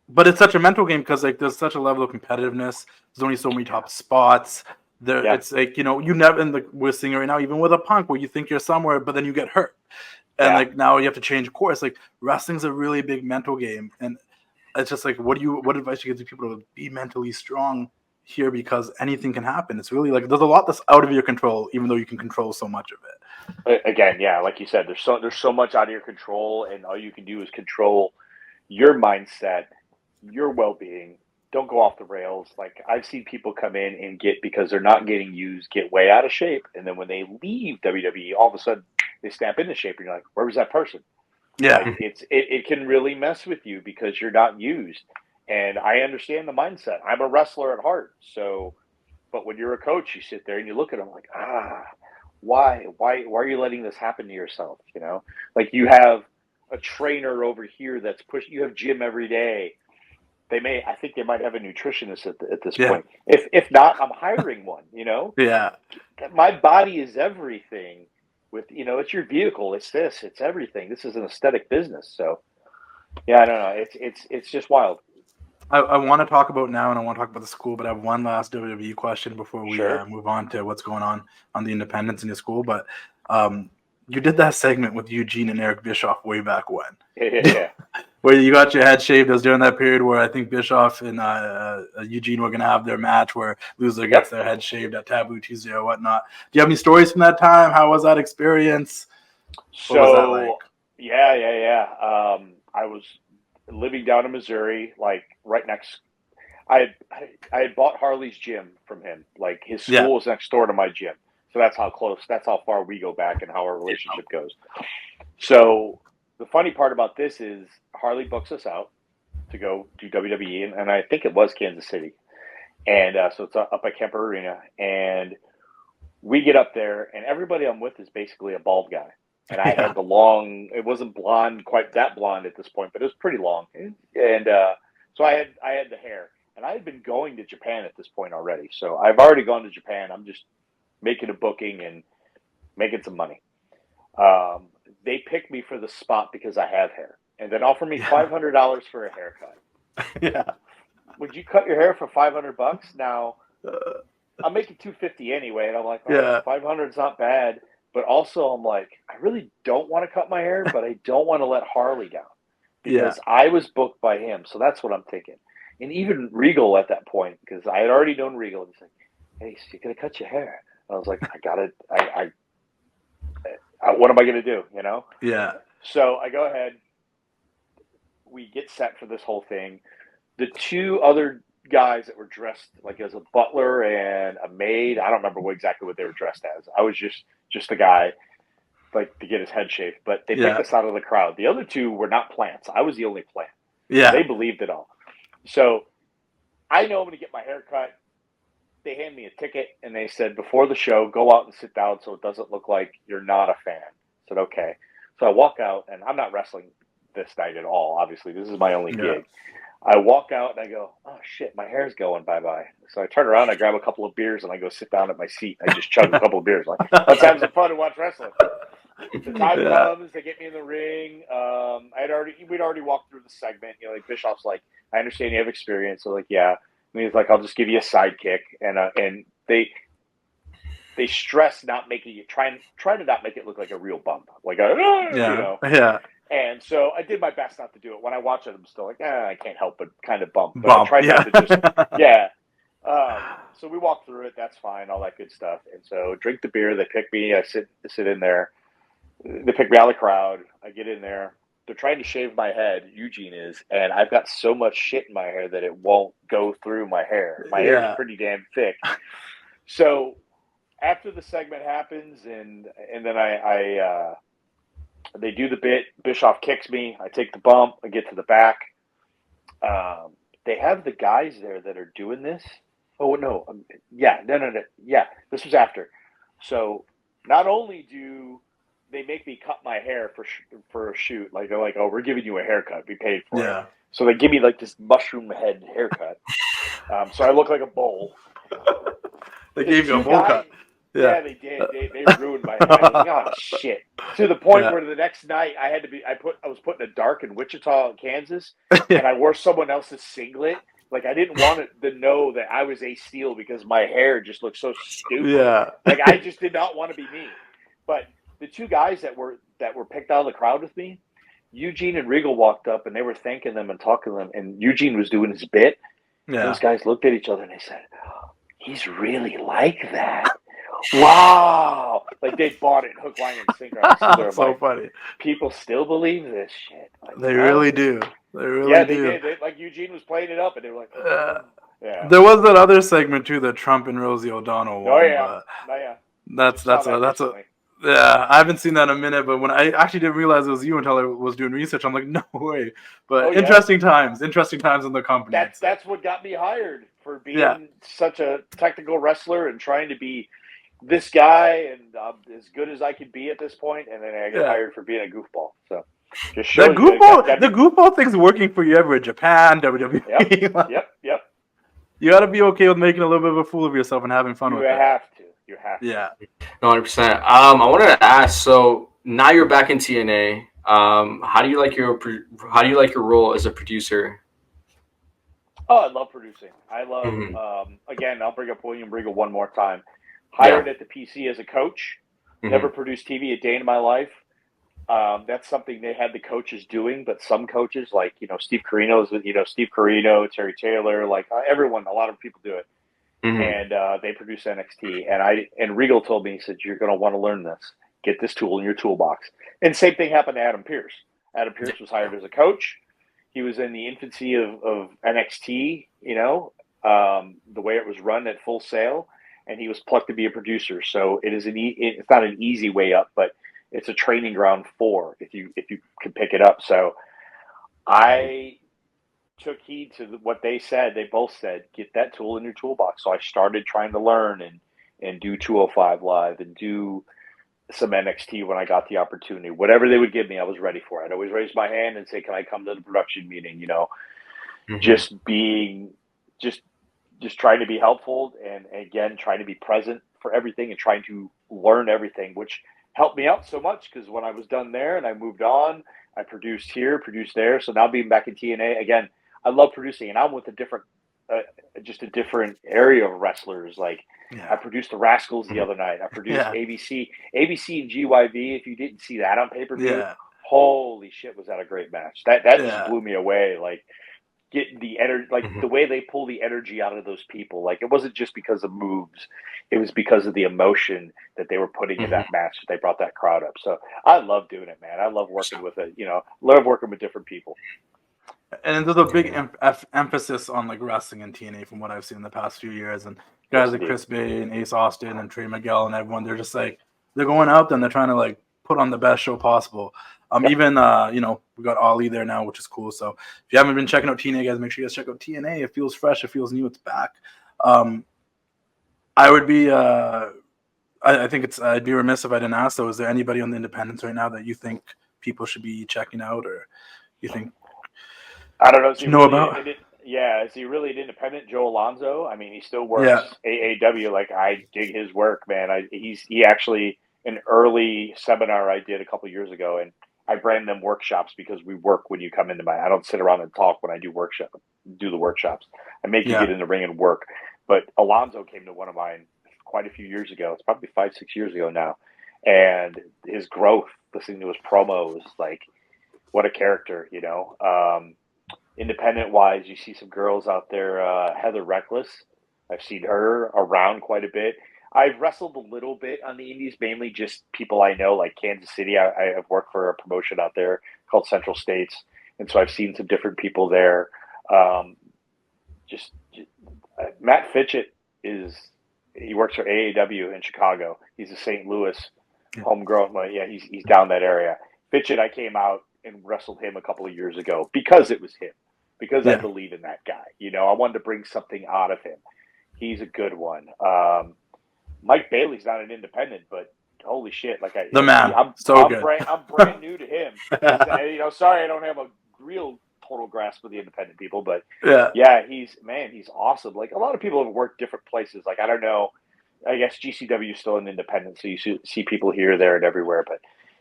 Speaker 1: But it's such a mental game because like there's such a level of competitiveness. There's only so many top spots. It's like you never. And we're seeing it right now, even with a Punk, where you think you're somewhere, but then you get hurt, and like now you have to change course. Like wrestling's a really big mental game, and it's just like what advice you give to people to be mentally strong here, because anything can happen. It's really like there's a lot that's out of your control, even though you can control so much of
Speaker 2: it. Again, like you said, there's so much out of your control, and all you can do is control your mindset, your well-being. Don't go off the rails. Like I've seen people come in and because they're not getting used, get way out of shape, and then when they leave WWE, all of a sudden they snap into shape, and you're like, where was that person?
Speaker 1: Yeah,
Speaker 2: like it can really mess with you because you're not used. And I understand the mindset. I'm a wrestler at heart, so. But when you're a coach, you sit there and you look at them like, why are you letting this happen to yourself? Like you have a trainer over here that's pushing. You have gym every day. I think they might have a nutritionist at this point. If not, I'm hiring one.
Speaker 1: Yeah.
Speaker 2: My body is everything. It's your vehicle. It's this. It's everything. This is an aesthetic business. So, yeah, I don't know. It's just wild.
Speaker 1: I want to talk about now, and I want to talk about the school, but I have one last WWE question before we move on to what's going on the independents in your school. But you did that segment with Eugene and Eric Bischoff way back when.
Speaker 2: Yeah.
Speaker 1: Where you got your head shaved. It was during that period where I think Bischoff and Eugene were going to have their match where loser gets their head shaved at Taboo Tuesday or whatnot. Do you have any stories from that time? How was that experience? What was that like?
Speaker 2: Yeah. I was living down in Missouri, like right next. I had bought Harley's gym from him. Like his school was next door to my gym, so that's how far we go back and how our relationship goes. So the funny part about this is Harley books us out to go do WWE, and I think it was Kansas City, and so it's up at Kemper Arena, and we get up there, and everybody I'm with is basically a bald guy. And I had the long, it wasn't blonde, quite that blonde at this point, but it was pretty long. And so I had the hair. And I had been going to Japan at this point already. So I've already gone to Japan. I'm just making a booking and making some money. They picked me for the spot because I have hair. And then offer me $500 for a haircut.
Speaker 1: Yeah.
Speaker 2: Would you cut your hair for $500? Now, I'm making $250 anyway. And I'm like, $500 is not bad. But also, I'm like, I really don't want to cut my hair, but I don't want to let Harley down because I was booked by him. So that's what I'm thinking. And even Regal at that point, because I had already known Regal. He's like, hey, so you're going to cut your hair. And I was like, I got it. What am I going to do?
Speaker 1: Yeah.
Speaker 2: So I go ahead. We get set for this whole thing. The two other guys that were dressed like as a butler and a maid, I don't remember exactly what they were dressed as. I was just a guy, like to get his head shaved. But they picked us out of the crowd. The other two were not plants. I was the only plant.
Speaker 1: Yeah.
Speaker 2: They believed it all. So I know I'm going to get my hair cut. They hand me a ticket and they said, before the show, go out and sit down so it doesn't look like you're not a fan. I said, okay. So I walk out, and I'm not wrestling this night at all. Obviously, this is my only gig. I walk out and I go, oh shit, my hair's going bye-bye. So I turn around, I grab a couple of beers, and I go sit down at my seat. I just chug a couple of beers. Like, let's have some fun and watch wrestling. The time comes, they get me in the ring. We'd already walked through the segment. Like Bischoff's like, I understand you have experience. So like, yeah. And he's like, I'll just give you a sidekick. And they stress not making you try to not make it look like a real bump. Like
Speaker 1: Yeah.
Speaker 2: And so I did my best not to do it. When I watch it, I'm still like, I can't help but kind of bump. But I tried not to just, so we walk through it. That's fine. All that good stuff. And so drink the beer. They pick me. I sit in there. They pick me out of the crowd. I get in there. they're trying to shave my head. Eugene is, and I've got so much shit in my hair that it won't go through my hair. My hair is pretty damn thick. So after the segment happens, and then they do the bit. Bischoff kicks me. I take the bump. I get to the back. They have the guys there that are doing this. Oh no, no. Yeah, this was after. So not only do they make me cut my hair for a shoot, like they're like, oh, we're giving you a haircut. We paid for it. So they give me like this mushroom head haircut. So I look like a bowl.
Speaker 1: They gave you a bowl cut.
Speaker 2: Yeah, they did. They ruined my head. I was like, oh shit! To the point where the next night I was put in a dark in Wichita, Kansas, and I wore someone else's singlet. Like I didn't want it to know that I was Ace Steel because my hair just looked so stupid.
Speaker 1: Yeah.
Speaker 2: Like I just did not want to be me. But the two guys that were picked out of the crowd with me, Eugene and Regal walked up and they were thanking them and talking to them, and Eugene was doing his bit. Yeah. Those guys looked at each other and they said, oh, he's really like that. Wow. Like they bought it hook, line, and sinker.
Speaker 1: That's so funny.
Speaker 2: People still believe this shit. Like,
Speaker 1: they really do. They really do.
Speaker 2: They did. Like Eugene was playing it up and they were like, yeah.
Speaker 1: There was that other segment too, the Trump and Rosie O'Donnell one.
Speaker 2: Oh yeah.
Speaker 1: That's a yeah, I haven't seen that in a minute, but when I actually didn't realize it was you until I was doing research, I'm like, no way. But interesting times in the company.
Speaker 2: That's what got me hired, for being such a technical wrestler and trying to be this guy and as good as I could be at this point, and then I get hired for being a goofball. So just shows
Speaker 1: the goofball thing's working for you everywhere. Japan, WWE.
Speaker 2: Yep.
Speaker 1: You got to be okay with making a little bit of a fool of yourself and having fun with it.
Speaker 2: You have to.
Speaker 1: Yeah.
Speaker 3: 100%. I wanted to ask. So now you're back in TNA. How do you like your role as a producer?
Speaker 2: Oh, I love producing. I love. Again, I'll bring up William Regal one more time. Hired at the PC as a coach. Never produced TV a day in my life. That's something they had the coaches doing, but some coaches, like Steve Carino's, Steve Carino, Terry Taylor, like everyone, a lot of people do it. And they produce NXT. And Regal told me, he said, you're going to want to learn this. Get this tool in your toolbox. And same thing happened to Adam Pearce. Adam Pearce was hired as a coach. He was in the infancy of NXT, the way it was run at Full Sail, and he was plucked to be a producer. So it is it's not an easy way up, but it's a training ground if you can pick it up. So I took heed to what they said. They both said, get that tool in your toolbox. So I started trying to learn and do 205 Live and do some NXT when I got the opportunity. Whatever they would give me, I was ready for it. I'd always raise my hand and say, can I come to the production meeting? Just trying to be helpful and again, trying to be present for everything and trying to learn everything, which helped me out so much because when I was done there and I moved on, I produced here, produced there. So now being back in TNA, again, I love producing, and I'm with a different area of wrestlers. Like I produced the Rascals the other night. I produced ABC and GYV. If you didn't see that on pay-per-view, holy shit, was that a great match. That just blew me away. Like getting the energy, like the way they pull the energy out of those people. Like it wasn't just because of moves. It was because of the emotion that they were putting in that match that they brought that crowd up. So I love doing it, man. I love working with love working with different people.
Speaker 1: And there's a big emphasis on like wrestling in TNA from what I've seen in the past few years. And guys like Chris Bay and Ace Austin and Trey Miguel and everyone, they're just like, they're going out there and they're trying to like put on the best show possible. Even, we got Ollie there now, which is cool. So if you haven't been checking out TNA, guys, make sure you guys check out TNA. It feels fresh. It feels new. It's back. I would be, I think I'd be remiss if I didn't ask though, is there anybody on the independents right now that you think people should be checking out or you think,
Speaker 2: I don't know. Is he really an independent? Joe Alonzo? I mean, he still works AAW. Like, I dig his work, man. He actually, an early seminar I did a couple years ago, and I brand them workshops because we work when you come into I don't sit around and talk when I do the workshops. I make you get in the ring and work. But Alonzo came to one of mine quite a few years ago. It's probably 5-6 years ago now. And his growth, listening to his promos, like, what a character, Independent wise, you see some girls out there. Heather Reckless, I've seen her around quite a bit. I've wrestled a little bit on the indies, mainly just people I know, like Kansas City. I have worked for a promotion out there called Central States, and so I've seen some different people there. Um, just Matt Fitchett he works for AAW in Chicago. He's a St. Louis homegrown. Well, yeah, he's down that area. Fitchett, I came out and wrestled him a couple of years ago because it was him, because I believe in that guy. You know, I wanted to bring something out of him. He's a good one. Mike Bailey's not an independent, but holy shit! Like
Speaker 1: the man,
Speaker 2: I'm
Speaker 1: good.
Speaker 2: I'm brand new to him. You know, sorry I don't have a real total grasp of the independent people, but yeah, he's awesome. Like a lot of people have worked different places. Like I don't know, I guess GCW is still an independent, so you see people here, there, and everywhere. But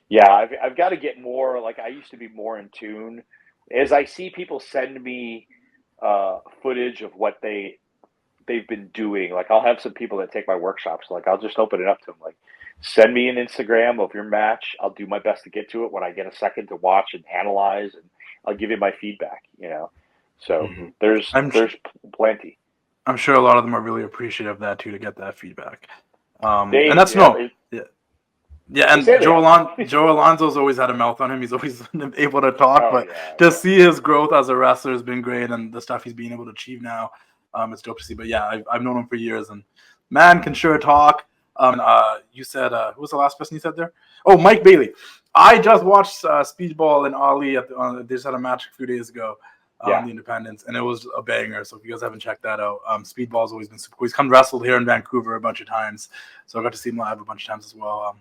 Speaker 2: yeah, I've got to get more. Like I used to be more in tune. As I see people send me footage of what they've been doing. Like I'll have some people that take my workshops. Like I'll just open it up to them. Like send me an Instagram of your match. I'll do my best to get to it when I get a second to watch and analyze, and I'll give you my feedback. You know, so there's plenty.
Speaker 1: I'm sure a lot of them are really appreciative of that too, to get that feedback. And and Joe Alonso's always had a mouth on him. He's always been able to talk, to see his growth as a wrestler has been great, and the stuff he's being able to achieve now, it's dope to see. But yeah, I've known him for years, and man can sure talk. You said who was the last person you said there? Oh, Mike Bailey. I just watched Speedball and Ali they just had a match a few days ago on the Independence, and it was a banger. So if you guys haven't checked that out, Speedball's always been super cool. He's come wrestled here in Vancouver a bunch of times, so I got to see him live a bunch of times as well.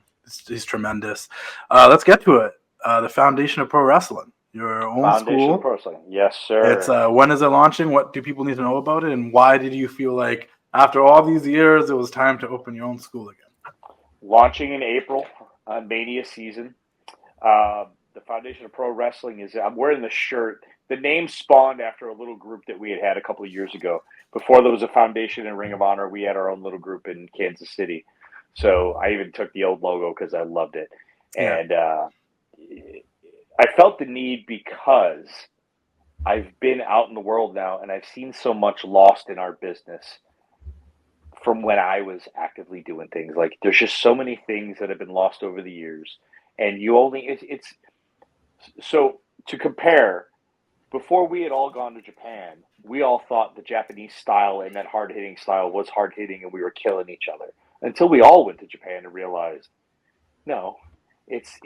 Speaker 1: He's tremendous. Let's get to it. The Foundation of Pro Wrestling, your own school.
Speaker 2: Of Pro Wrestling. Yes, sir.
Speaker 1: It's when is it launching? What do people need to know about it? And why did you feel like after all these years it was time to open your own school again?
Speaker 2: Launching in April, Mania season. The Foundation of Pro Wrestling I'm wearing the shirt. The name spawned after a little group that we had a couple of years ago. Before there was a foundation in Ring of Honor, we had our own little group in Kansas City. So I even took the old logo because I loved it. And I felt the need because I've been out in the world now and I've seen so much lost in our business from when I was actively doing things. Like there's just so many things that have been lost over the years. And so to compare, before we had all gone to Japan, we all thought the Japanese style and that hard-hitting style was hard-hitting and we were killing each other. Until we all went to Japan and realized, no, it's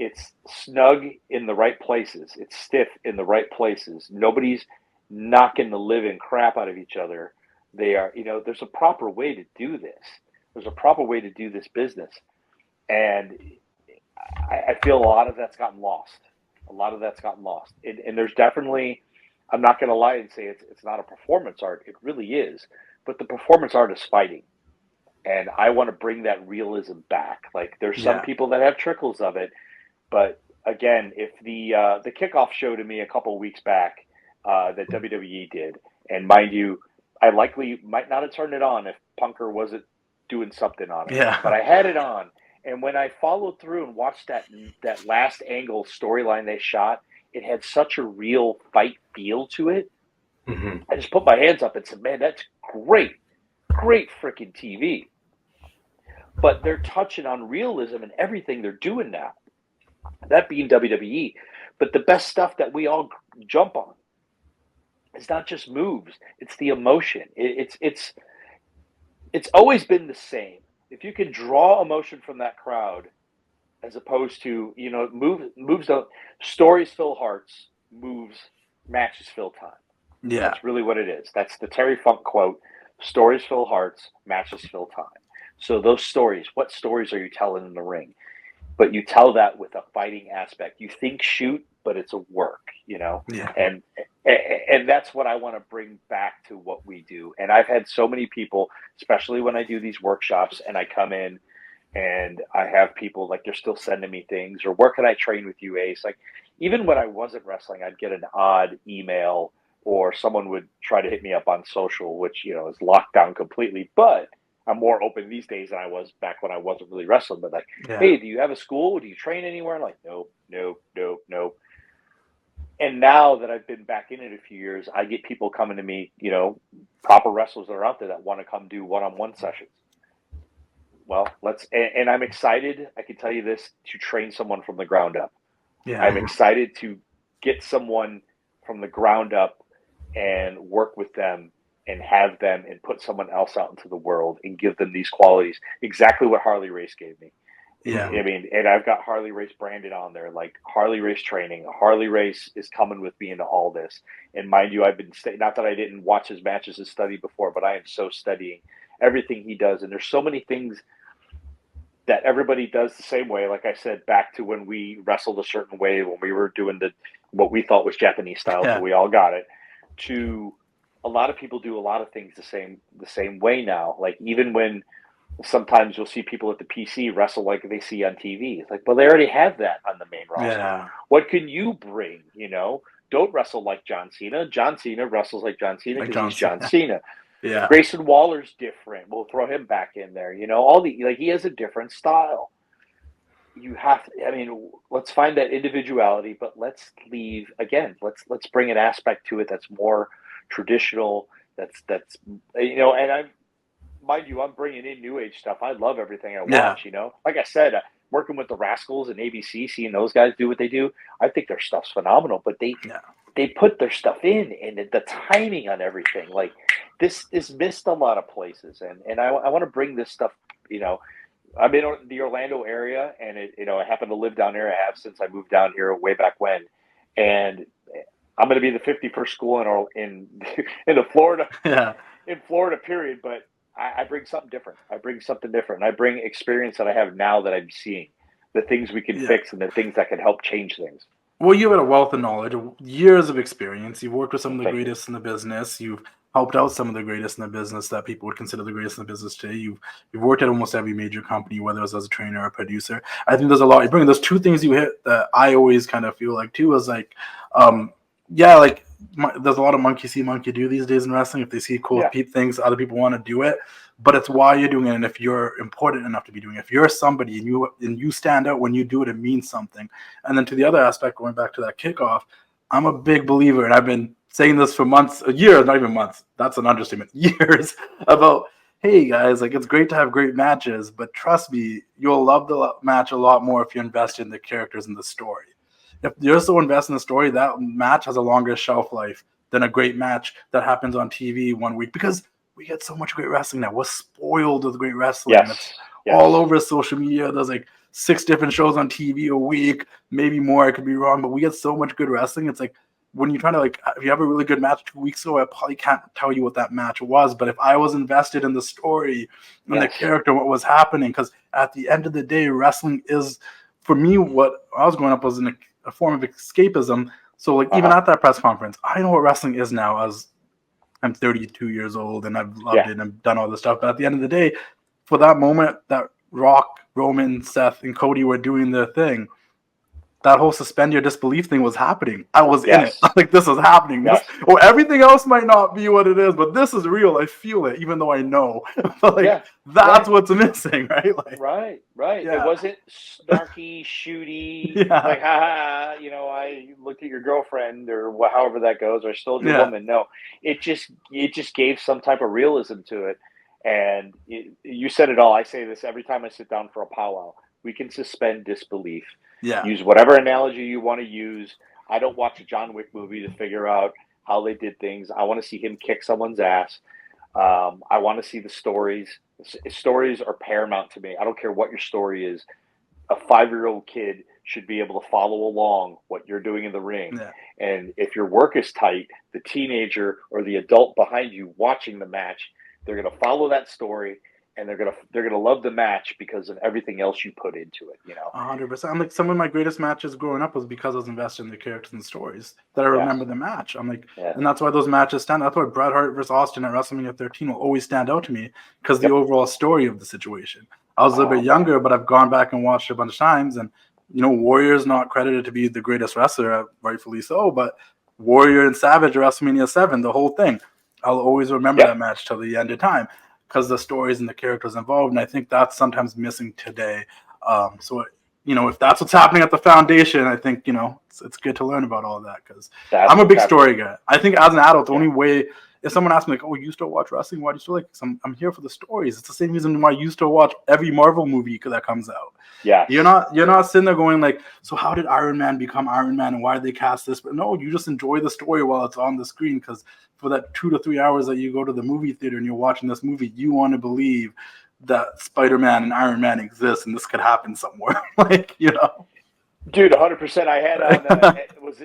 Speaker 2: snug in the right places. It's stiff in the right places. Nobody's knocking the living crap out of each other. They are, there's a proper way to do this. There's a proper way to do this business. And I feel a lot of that's gotten lost. And there's definitely, I'm not going to lie and say it's not a performance art. It really is. But the performance art is fighting. And I want to bring that realism back. Like there's some people that have trickles of it, but again, if the kickoff show to me a couple of weeks back that WWE did, and mind you, I likely might not have turned it on if Punker wasn't doing something on it.
Speaker 1: Yeah.
Speaker 2: But I had it on, and when I followed through and watched that last angle storyline they shot, it had such a real fight feel to it.
Speaker 3: Mm-hmm.
Speaker 2: I just put my hands up and said, "Man, that's great." Great freaking TV. But they're touching on realism and everything they're doing now. That being WWE. But the best stuff that we all jump on is not just moves. It's the emotion. It's always been the same. If you can draw emotion from that crowd, as opposed to, moves don't, stories fill hearts, moves, matches fill time.
Speaker 1: Yeah.
Speaker 2: That's really what it is. That's the Terry Funk quote. Stories fill hearts, matches fill time. So those stories, what stories are you telling in the ring? But you tell that with a fighting aspect. You think shoot, but it's a work,
Speaker 1: Yeah.
Speaker 2: And that's what I want to bring back to what we do. And I've had so many people, especially when I do these workshops and I come in and I have people like they're still sending me things or where can I train with you, Ace? Like even when I wasn't wrestling, I'd get an odd email or someone would try to hit me up on social, which, is locked down completely. But I'm more open these days than I was back when I wasn't really wrestling. But like, hey, do you have a school? Do you train anywhere? I'm like, nope. And now that I've been back in it a few years, I get people coming to me, proper wrestlers that are out there that want to come do one-on-one sessions. Well, and I'm excited. I can tell you this, to train someone from the ground up.
Speaker 1: Yeah.
Speaker 2: I'm excited to get someone from the ground up and work with them and have them and put someone else out into the world and give them these qualities. Exactly what Harley Race gave me.
Speaker 1: Yeah.
Speaker 2: I mean, and I've got Harley Race branded on there, like Harley Race training. Harley Race is coming with me into all this. And mind you, I've been not that I didn't watch his matches and study before, but I am so studying everything he does. And there's so many things that everybody does the same way. Like I said, back to when we wrestled a certain way, when we were doing what we thought was Japanese style, so we all got it. To a lot of people do a lot of things the same way now. Like even when sometimes you'll see people at the PC wrestle like they see on TV. It's like, well, they already have that on the main roster.
Speaker 1: Yeah.
Speaker 2: What can you bring? Don't wrestle like John Cena. John Cena wrestles like John Cena because he's John Cena.
Speaker 1: Yeah.
Speaker 2: Grayson Waller's different. We'll throw him back in there. He has a different style. You have to, let's find that individuality, but let's leave again. Let's bring an aspect to it that's more traditional. That's and mind you, I'm bringing in new age stuff. I love everything I watch. Like I said, working with the Rascals and ABC, seeing those guys do what they do, I think their stuff's phenomenal. But they put their stuff in, and the timing on everything, like this is missed a lot of places. And I want to bring this stuff. I'm in the Orlando area, and I happen to live down here. I have since I moved down here way back when, and I'm going to be the 51st school in the Florida, in Florida, period. But I bring something different. I bring experience that I have now that I'm seeing, the things we can fix and the things that can help change things.
Speaker 1: Well, you have a wealth of knowledge, years of experience. You've worked with some of the greatest in the business. You've helped out some of the greatest in the business that people would consider the greatest in the business today. You've worked at almost every major company, whether it was as a trainer or a producer. I think there's a lot. You bring those two things you hit that I always kind of feel like too is like, there's a lot of monkey see, monkey do these days in wrestling. If they see cool things, other people want to do it. But it's why you're doing it, and if you're important enough to be doing it. If you're somebody and you stand out when you do it, it means something. And then to the other aspect, going back to that kickoff, I'm a big believer, and I've been saying this for months, years, not even months. That's an understatement. Years about, hey guys, like it's great to have great matches, but trust me, you'll love the match a lot more if you invest in the characters and the story. If you're so invested in the story, that match has a longer shelf life than a great match that happens on TV one week, because we get so much great wrestling now. We're spoiled with great wrestling. It's all over social media. There's like 6 different shows on TV a week, maybe more. I could be wrong, but we get so much good wrestling. It's like when you're trying to if you have a really good match 2 weeks ago, I probably can't tell you what that match was. But if I was invested in the story and the character, what was happening, because at the end of the day, wrestling is, for me, what I was growing up was a form of escapism. So even at that press conference, I know what wrestling is now, as I'm 32 years old and I've loved it and I've done all this stuff. But at the end of the day, for that moment that Rock, Roman, Seth, and Cody were doing their thing, that whole suspend your disbelief thing was happening. I was in it. Like, this is happening. Everything else might not be what it is, but this is real. I feel it, even though I know. That's what's missing, right?
Speaker 2: Right. It wasn't snarky, shooty, like, ha, I looked at your girlfriend or however that goes, or stole your woman. No, it just gave some type of realism to it. And you said it all. I say this every time I sit down for a powwow. We can suspend disbelief. Use whatever analogy you want to use. I don't watch a John Wick movie to figure out how they did things. I want to see him kick someone's ass. I want to see the stories. Stories are paramount to me. I don't care what your story is. A 5-year-old kid should be able to follow along what you're doing in the ring. And if your work is tight, the teenager or the adult behind you watching the match, they're going to follow that story. And they're gonna love the match because of everything else you put into it,
Speaker 1: 100%. I'm like, some of my greatest matches growing up was because I was invested in the characters and stories that I remember the match. I'm like, and that's why those matches stand. That's why Bret Hart versus Austin at WrestleMania 13 will always stand out to me, because the overall story of the situation. I was a little bit younger, but I've gone back and watched it a bunch of times, and Warrior's not credited to be the greatest wrestler, rightfully so, but Warrior and Savage at WrestleMania 7, the whole thing, I'll always remember that match till the end of time, because the stories and the characters involved. And I think that's sometimes missing today. If that's what's happening at the foundation, I think, it's good to learn about all that, because I'm a big story guy. I think as an adult, the only way if someone asks me like, "Oh, you still watch wrestling? Why do you still like?" I'm here for the stories. It's the same reason why you still watch every Marvel movie that comes out.
Speaker 2: Yeah,
Speaker 1: you're not sitting there going like, "So how did Iron Man become Iron Man and why did they cast this?" But no, you just enjoy the story while it's on the screen, because for that 2 to 3 hours that you go to the movie theater and you're watching this movie, you want to believe that Spider-Man and Iron Man exist and this could happen somewhere. Like,
Speaker 2: dude, 100%. I had on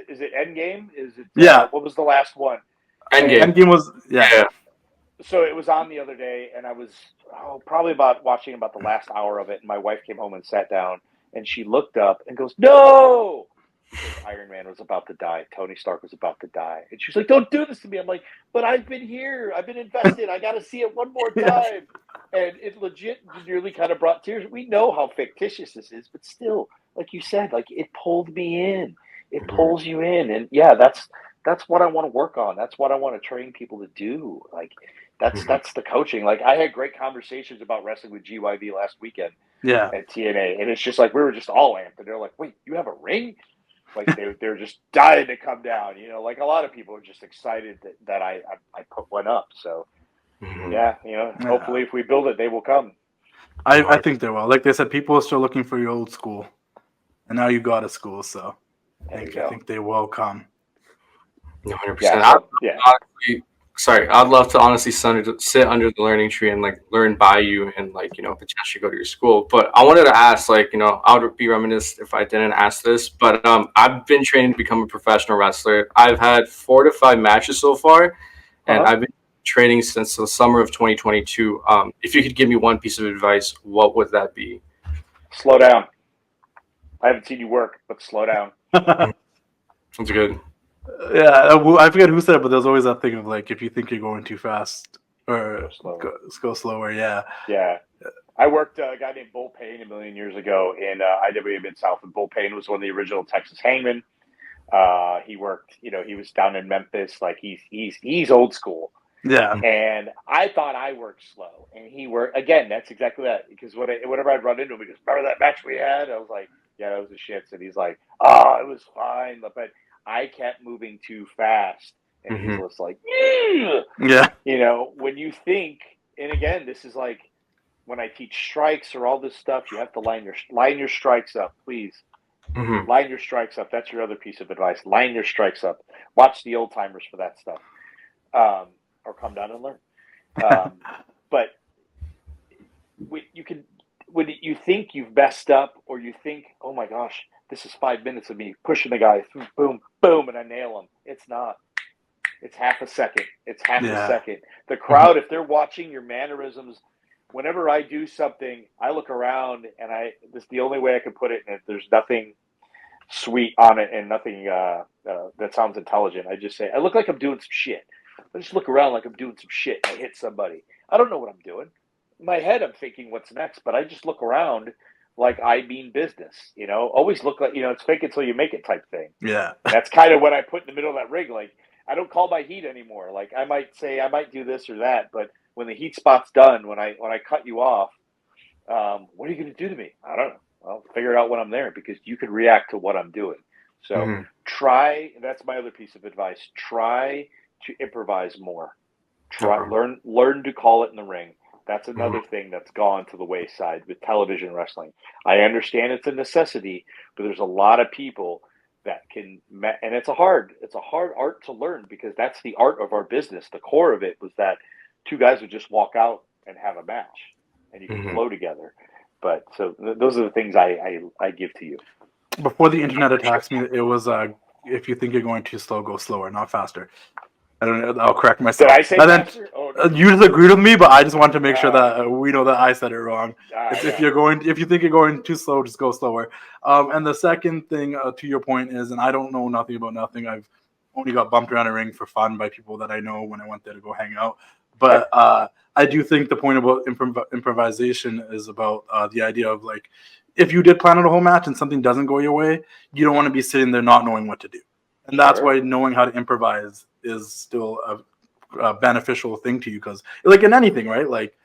Speaker 2: is it Endgame? Is it
Speaker 1: Yeah.
Speaker 2: What was the last one?
Speaker 1: Endgame was
Speaker 3: Yeah.
Speaker 2: So it was on the other day, and I was probably watching about the last hour of it, and my wife came home and sat down, and she looked up and goes, "No!" Because Iron Man was about to die. Tony Stark was about to die. And she was like, "Don't do this to me." I'm like, "But I've been here. I've been invested. I got to see it one more time." And it legit nearly kind of brought tears. We know how fictitious this is, but still, like you said, like it pulled me in. It pulls you in. And yeah, that's what I want to work on. That's what I want to train people to do. Like that's the coaching. Like I had great conversations about wrestling with GYV last weekend at TNA. And it's just like we were just all amped. And they're like, "Wait, you have a ring?" Like they're just dying to come down, like a lot of people are just excited that I put one up. So yeah, hopefully if we build it, they will come.
Speaker 1: I think they will. Like they said, people are still looking for your old school, and now you got a school, so I think they will come.
Speaker 3: 100%. I'd love to honestly sit under the learning tree and like learn by you and like potentially go to your school. But I wanted to ask, like, I would be remiss if I didn't ask this. But I've been training to become a professional wrestler. I've had 4 to 5 matches so far, and I've been training since the summer of 2022. If you could give me one piece of advice, what would that be?
Speaker 2: Slow down. I haven't seen you work, but slow down.
Speaker 3: Sounds good.
Speaker 1: Yeah, I forget who said it, but there's always that thing of like, if you think you're going too fast, or go slower. Yeah.
Speaker 2: I worked a guy named Bull Payne a million years ago in IWA Mid-South, and Bull Payne was one of the original Texas Hangmen. He worked, he was down in Memphis. Like he's old school.
Speaker 1: Yeah.
Speaker 2: And I thought I worked slow, and he worked again. That's exactly that. Because whenever I'd run into him, he goes, "Remember that match we had?" I was like, "Yeah, that was the shits." And he's like, "Oh, it was fine," but I kept moving too fast, and he's just like,
Speaker 1: yeah.
Speaker 2: When you think, and again, this is like when I teach strikes or all this stuff, you have to line your strikes up, please. Line your strikes up. That's your other piece of advice. Line your strikes up. Watch the old timers for that stuff. Or come down and learn. But when you think you've messed up, or you think, "Oh my gosh, this is 5 minutes of me pushing the guy, boom, boom, and I nail him." It's not. It's half a second. It's half a second. The crowd, if they're watching your mannerisms, whenever I do something, I look around, and this is the only way I can put it, and if there's nothing sweet on it and nothing that sounds intelligent, I just say, I look like I'm doing some shit. I just look around like I'm doing some shit and I hit somebody. I don't know what I'm doing. In my head, I'm thinking what's next, but I just look around like I mean business, always look like, it's fake it till you make it type thing.
Speaker 1: Yeah.
Speaker 2: That's kind of what I put in the middle of that ring. Like, I don't call my heat anymore. Like, I might say I might do this or that, but when the heat spot's done, when I cut you off, what are you going to do to me? I don't know. I'll figure it out when I'm there, because you can react to what I'm doing. So try, that's my other piece of advice. Try to improvise more. Learn to call it in the ring. That's another thing that's gone to the wayside with television wrestling. I understand it's a necessity, but there's a lot of people that can, and it's a hard art to learn, because that's the art of our business. The core of it was that 2 guys would just walk out and have a match, and you can flow together. But so those are the things I give to you.
Speaker 1: Before the internet attacks me, it was if you think you're going too slow, go slower, not faster. I don't know. I'll correct myself.
Speaker 2: Did I say faster?
Speaker 1: You just agreed with me, but I just want to make sure that we know that I said it wrong. If you think you're going too slow, just go slower. And the second thing, to your point, is, and I don't know nothing about nothing. I've only got bumped around a ring for fun by people that I know when I went there to go hang out. But I do think the point about improvisation is about the idea of, like, if you did plan out a whole match and something doesn't go your way, you don't want to be sitting there not knowing what to do. And that's why knowing how to improvise is still a beneficial thing to you, because, like, in anything, right? Like,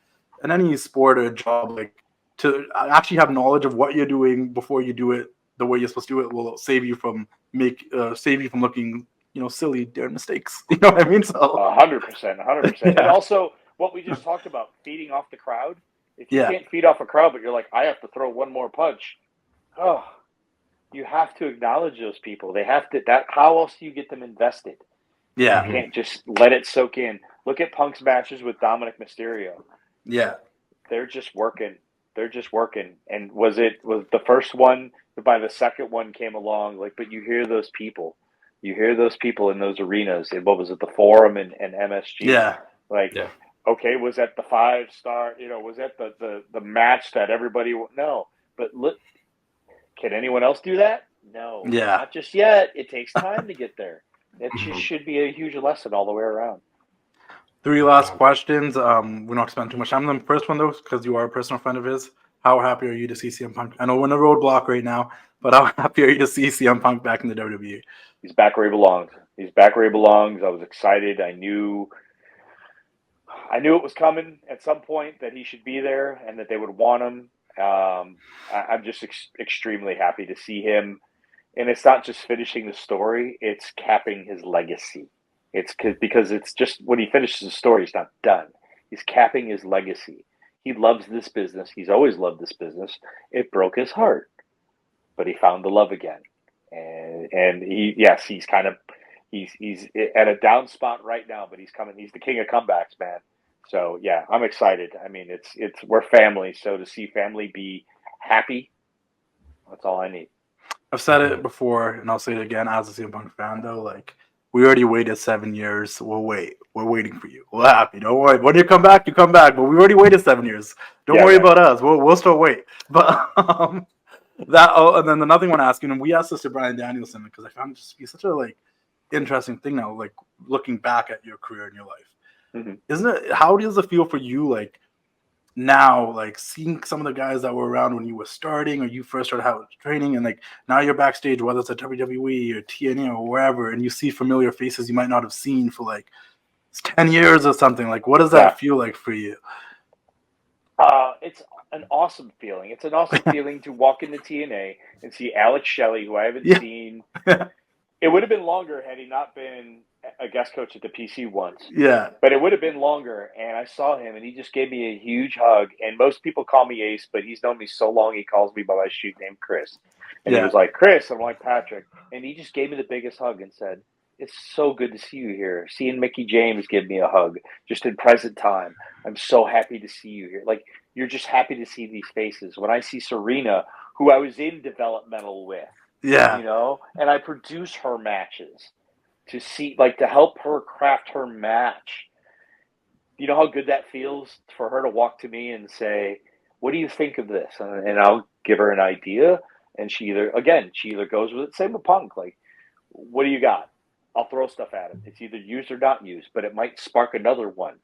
Speaker 1: in any sport or job, like, to actually have knowledge of what you're doing before you do it the way you're supposed to do it will save you from looking, silly, daring mistakes. You know what I mean? So
Speaker 2: 100%. And also what we just talked about, feeding off the crowd. If you can't feed off a crowd, but you're like, I have to throw one more punch. Oh, you have to acknowledge those people. They have to. How else do you get them invested?
Speaker 1: Yeah.
Speaker 2: You can't just let it soak in. Look at Punk's matches with Dominic Mysterio.
Speaker 1: Yeah.
Speaker 2: They're just working. And was the first one, by the second one came along, but you hear those people. You hear those people in those arenas. And what was it, the Forum and MSG?
Speaker 1: Yeah.
Speaker 2: Okay, was that the 5-star, was that the match that everybody, no. But look, can anyone else do that? No.
Speaker 1: Yeah.
Speaker 2: Not just yet. It takes time to get there. It just should be a huge lesson all the way around.
Speaker 1: 3 last questions. We don't have to spend too much time on them. First one, though, because you are a personal friend of his. How happy are you to see CM Punk? I know we're in a roadblock right now, but how happy are you to see CM Punk back in the WWE?
Speaker 2: He's back where he belongs. I was excited. I knew it was coming at some point, that he should be there and that they would want him. I'm just extremely happy to see him. And it's not just finishing the story, it's capping his legacy. It's because it's just when he finishes the story, he's not done. He's capping his legacy. He loves this business. He's always loved this business. It broke his heart, but he found the love again. And he's at a down spot right now, but he's coming. He's the king of comebacks, man. So yeah, I'm excited. I mean, we're family. So to see family be happy, that's all I need.
Speaker 1: I've said it before, and I'll say it again as a CM Punk fan, though. We already waited 7 years. We'll wait. We're waiting for you. We're happy. Don't worry. When you come back, you come back. But we already waited 7 years. Don't worry about us. We'll still wait. But and then another thing I want to ask you, and we asked this to Bryan Danielson because I found it just to be such a interesting thing now, looking back at your career and your life.
Speaker 2: Mm-hmm.
Speaker 1: Isn't it? How does it feel for you, now, seeing some of the guys that were around when you were starting or you first started out training, and now you're backstage, whether it's at WWE or TNA or wherever, and you see familiar faces you might not have seen for 10 years or something. What does that feel like for you?
Speaker 2: It's an awesome feeling. It's an awesome feeling to walk into TNA and see Alex Shelley, who I haven't seen. It would have been longer had he not been a guest coach at the PC once.
Speaker 1: Yeah.
Speaker 2: But it would have been longer, and I saw him, and he just gave me a huge hug. And most people call me Ace, but he's known me so long, he calls me by my shoot name, Chris. And he was like, Chris, I'm like, Patrick. And he just gave me the biggest hug and said, it's so good to see you here. Seeing Mickey James give me a hug just in present time. I'm so happy to see you here. You're just happy to see these faces. When I see Serena, who I was in developmental with, and I produce her matches to see, to help her craft her match. You know how good that feels for her to walk to me and say, what do you think of this? And I'll give her an idea. And she either goes with it. Same with Punk. What do you got? I'll throw stuff at him. It's either used or not used, but it might spark another one.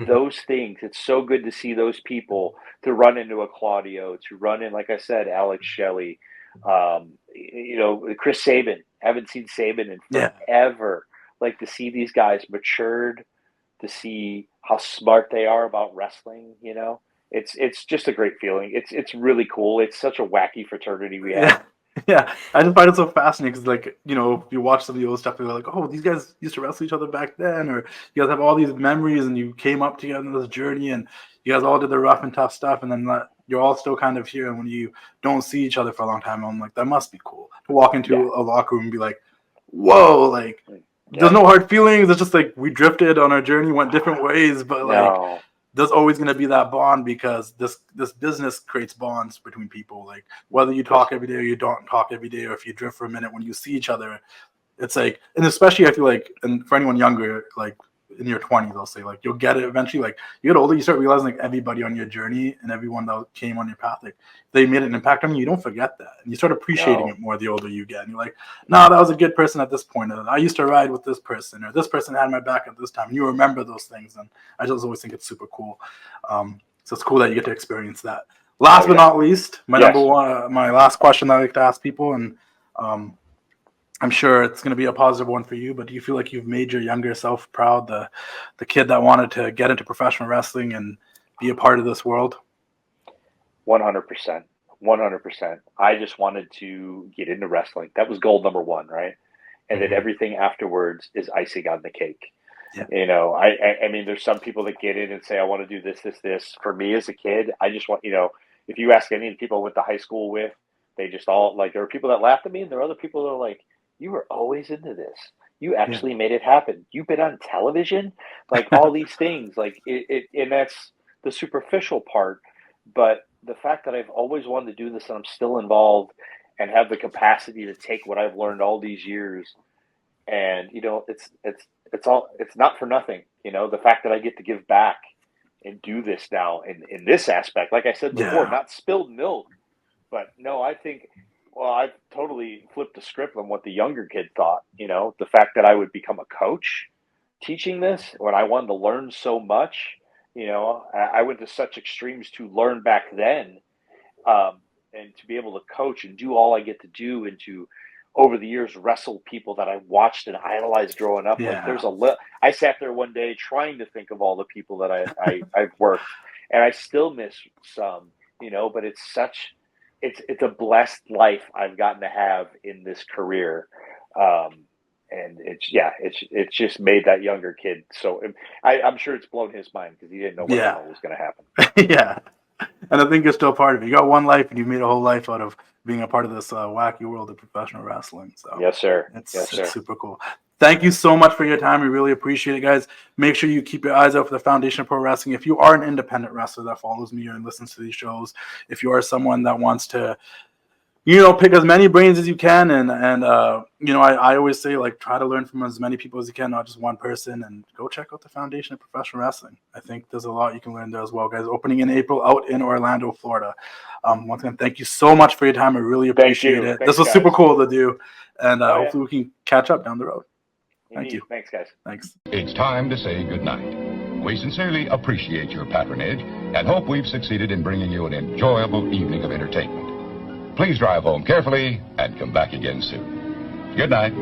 Speaker 2: Those things, it's so good to see those people, to run into a Claudio, to run in, like I said, Alex Shelley, Chris Sabin. Haven't seen Sabin in forever. To see these guys matured, to see how smart they are about wrestling. It's just a great feeling. It's really cool. It's such a wacky fraternity we have.
Speaker 1: Yeah, I just find it so fascinating because, if you watch some of the old stuff, you're like, oh, these guys used to wrestle each other back then, or you guys have all these memories and you came up together in this journey and you guys all did the rough and tough stuff, and then you're all still kind of here. And when you don't see each other for a long time, I'm like, that must be cool to walk into a locker room and be like, whoa, there's no hard feelings. It's just we drifted on our journey, went different ways, but there's always going to be that bond because this business creates bonds between people. Whether you talk every day or you don't talk every day, or if you drift for a minute, when you see each other, it's and especially I feel and for anyone younger, in your 20s, I'll say you'll get it eventually. You get older, you start realizing everybody on your journey and everyone that came on your path, they made an impact on you. You don't forget that, and you start appreciating it more the older you get. And you're like, no, that was a good person at this point. I used to ride with this person, or this person had my back at this time. And you remember those things, and I just always think it's super cool. So it's cool that you get to experience that. Last but not least, my last question that I like to ask people, and I'm sure it's going to be a positive one for you, but do you feel like you've made your younger self proud, the kid that wanted to get into professional wrestling and be a part of this world?
Speaker 2: 100%. I just wanted to get into wrestling. That was goal number one, right? and then everything afterwards is icing on the cake.
Speaker 1: Yeah.
Speaker 2: You know, I mean, there's some people that get in and say, I want to do this, this, this. For me as a kid, I just want, you know, if you ask any of the people I went to high school with, they just all, like, there are people that laughed at me, and there are other people that are like, you were always into this. You actually made it happen. You've been on television, like all these things, like and that's the superficial part. But the fact that I've always wanted to do this and I'm still involved and have the capacity to take what I've learned all these years, and you know, it's not for nothing. You know, the fact that I get to give back and do this now in this aspect, like I said before, not spilled milk, but no, I think. Well, I've totally flipped the script on what the younger kid thought. You know, the fact that I would become a coach teaching this when I wanted to learn so much. You know, I went to such extremes to learn back then, and to be able to coach and do all I get to do, and to over the years wrestle people that I watched and idolized growing up. Like there's I sat there one day trying to think of all the people that I've worked, and I still miss some. You know, but it's such. It's a blessed life I've gotten to have in this career, and it's just made that younger kid. So I'm sure it's blown his mind because he didn't know what the hell was going to happen.
Speaker 1: Yeah, and I think you're still part of it. You got one life, and you made a whole life out of being a part of this wacky world of professional wrestling. So
Speaker 2: yes, sir.
Speaker 1: It's
Speaker 2: sir.
Speaker 1: Super cool. Thank you so much for your time. We really appreciate it, guys. Make sure you keep your eyes out for the Foundation of Pro Wrestling. If you are an independent wrestler that follows me and listens to these shows, if you are someone that wants to, you know, pick as many brains as you can, and you know, I always say, like, try to learn from as many people as you can, not just one person, and go check out the Foundation of Professional Wrestling. I think there's a lot you can learn there as well, guys. Opening in April out in Orlando, Florida. Once again, thank you so much for your time. I really appreciate it. This was super cool to do, and hopefully we can catch up down the road. Thank you.
Speaker 2: Thanks, guys.
Speaker 1: Thanks.
Speaker 4: It's time to say goodnight. We sincerely appreciate your patronage and hope we've succeeded in bringing you an enjoyable evening of entertainment. Please drive home carefully and come back again soon. Good night.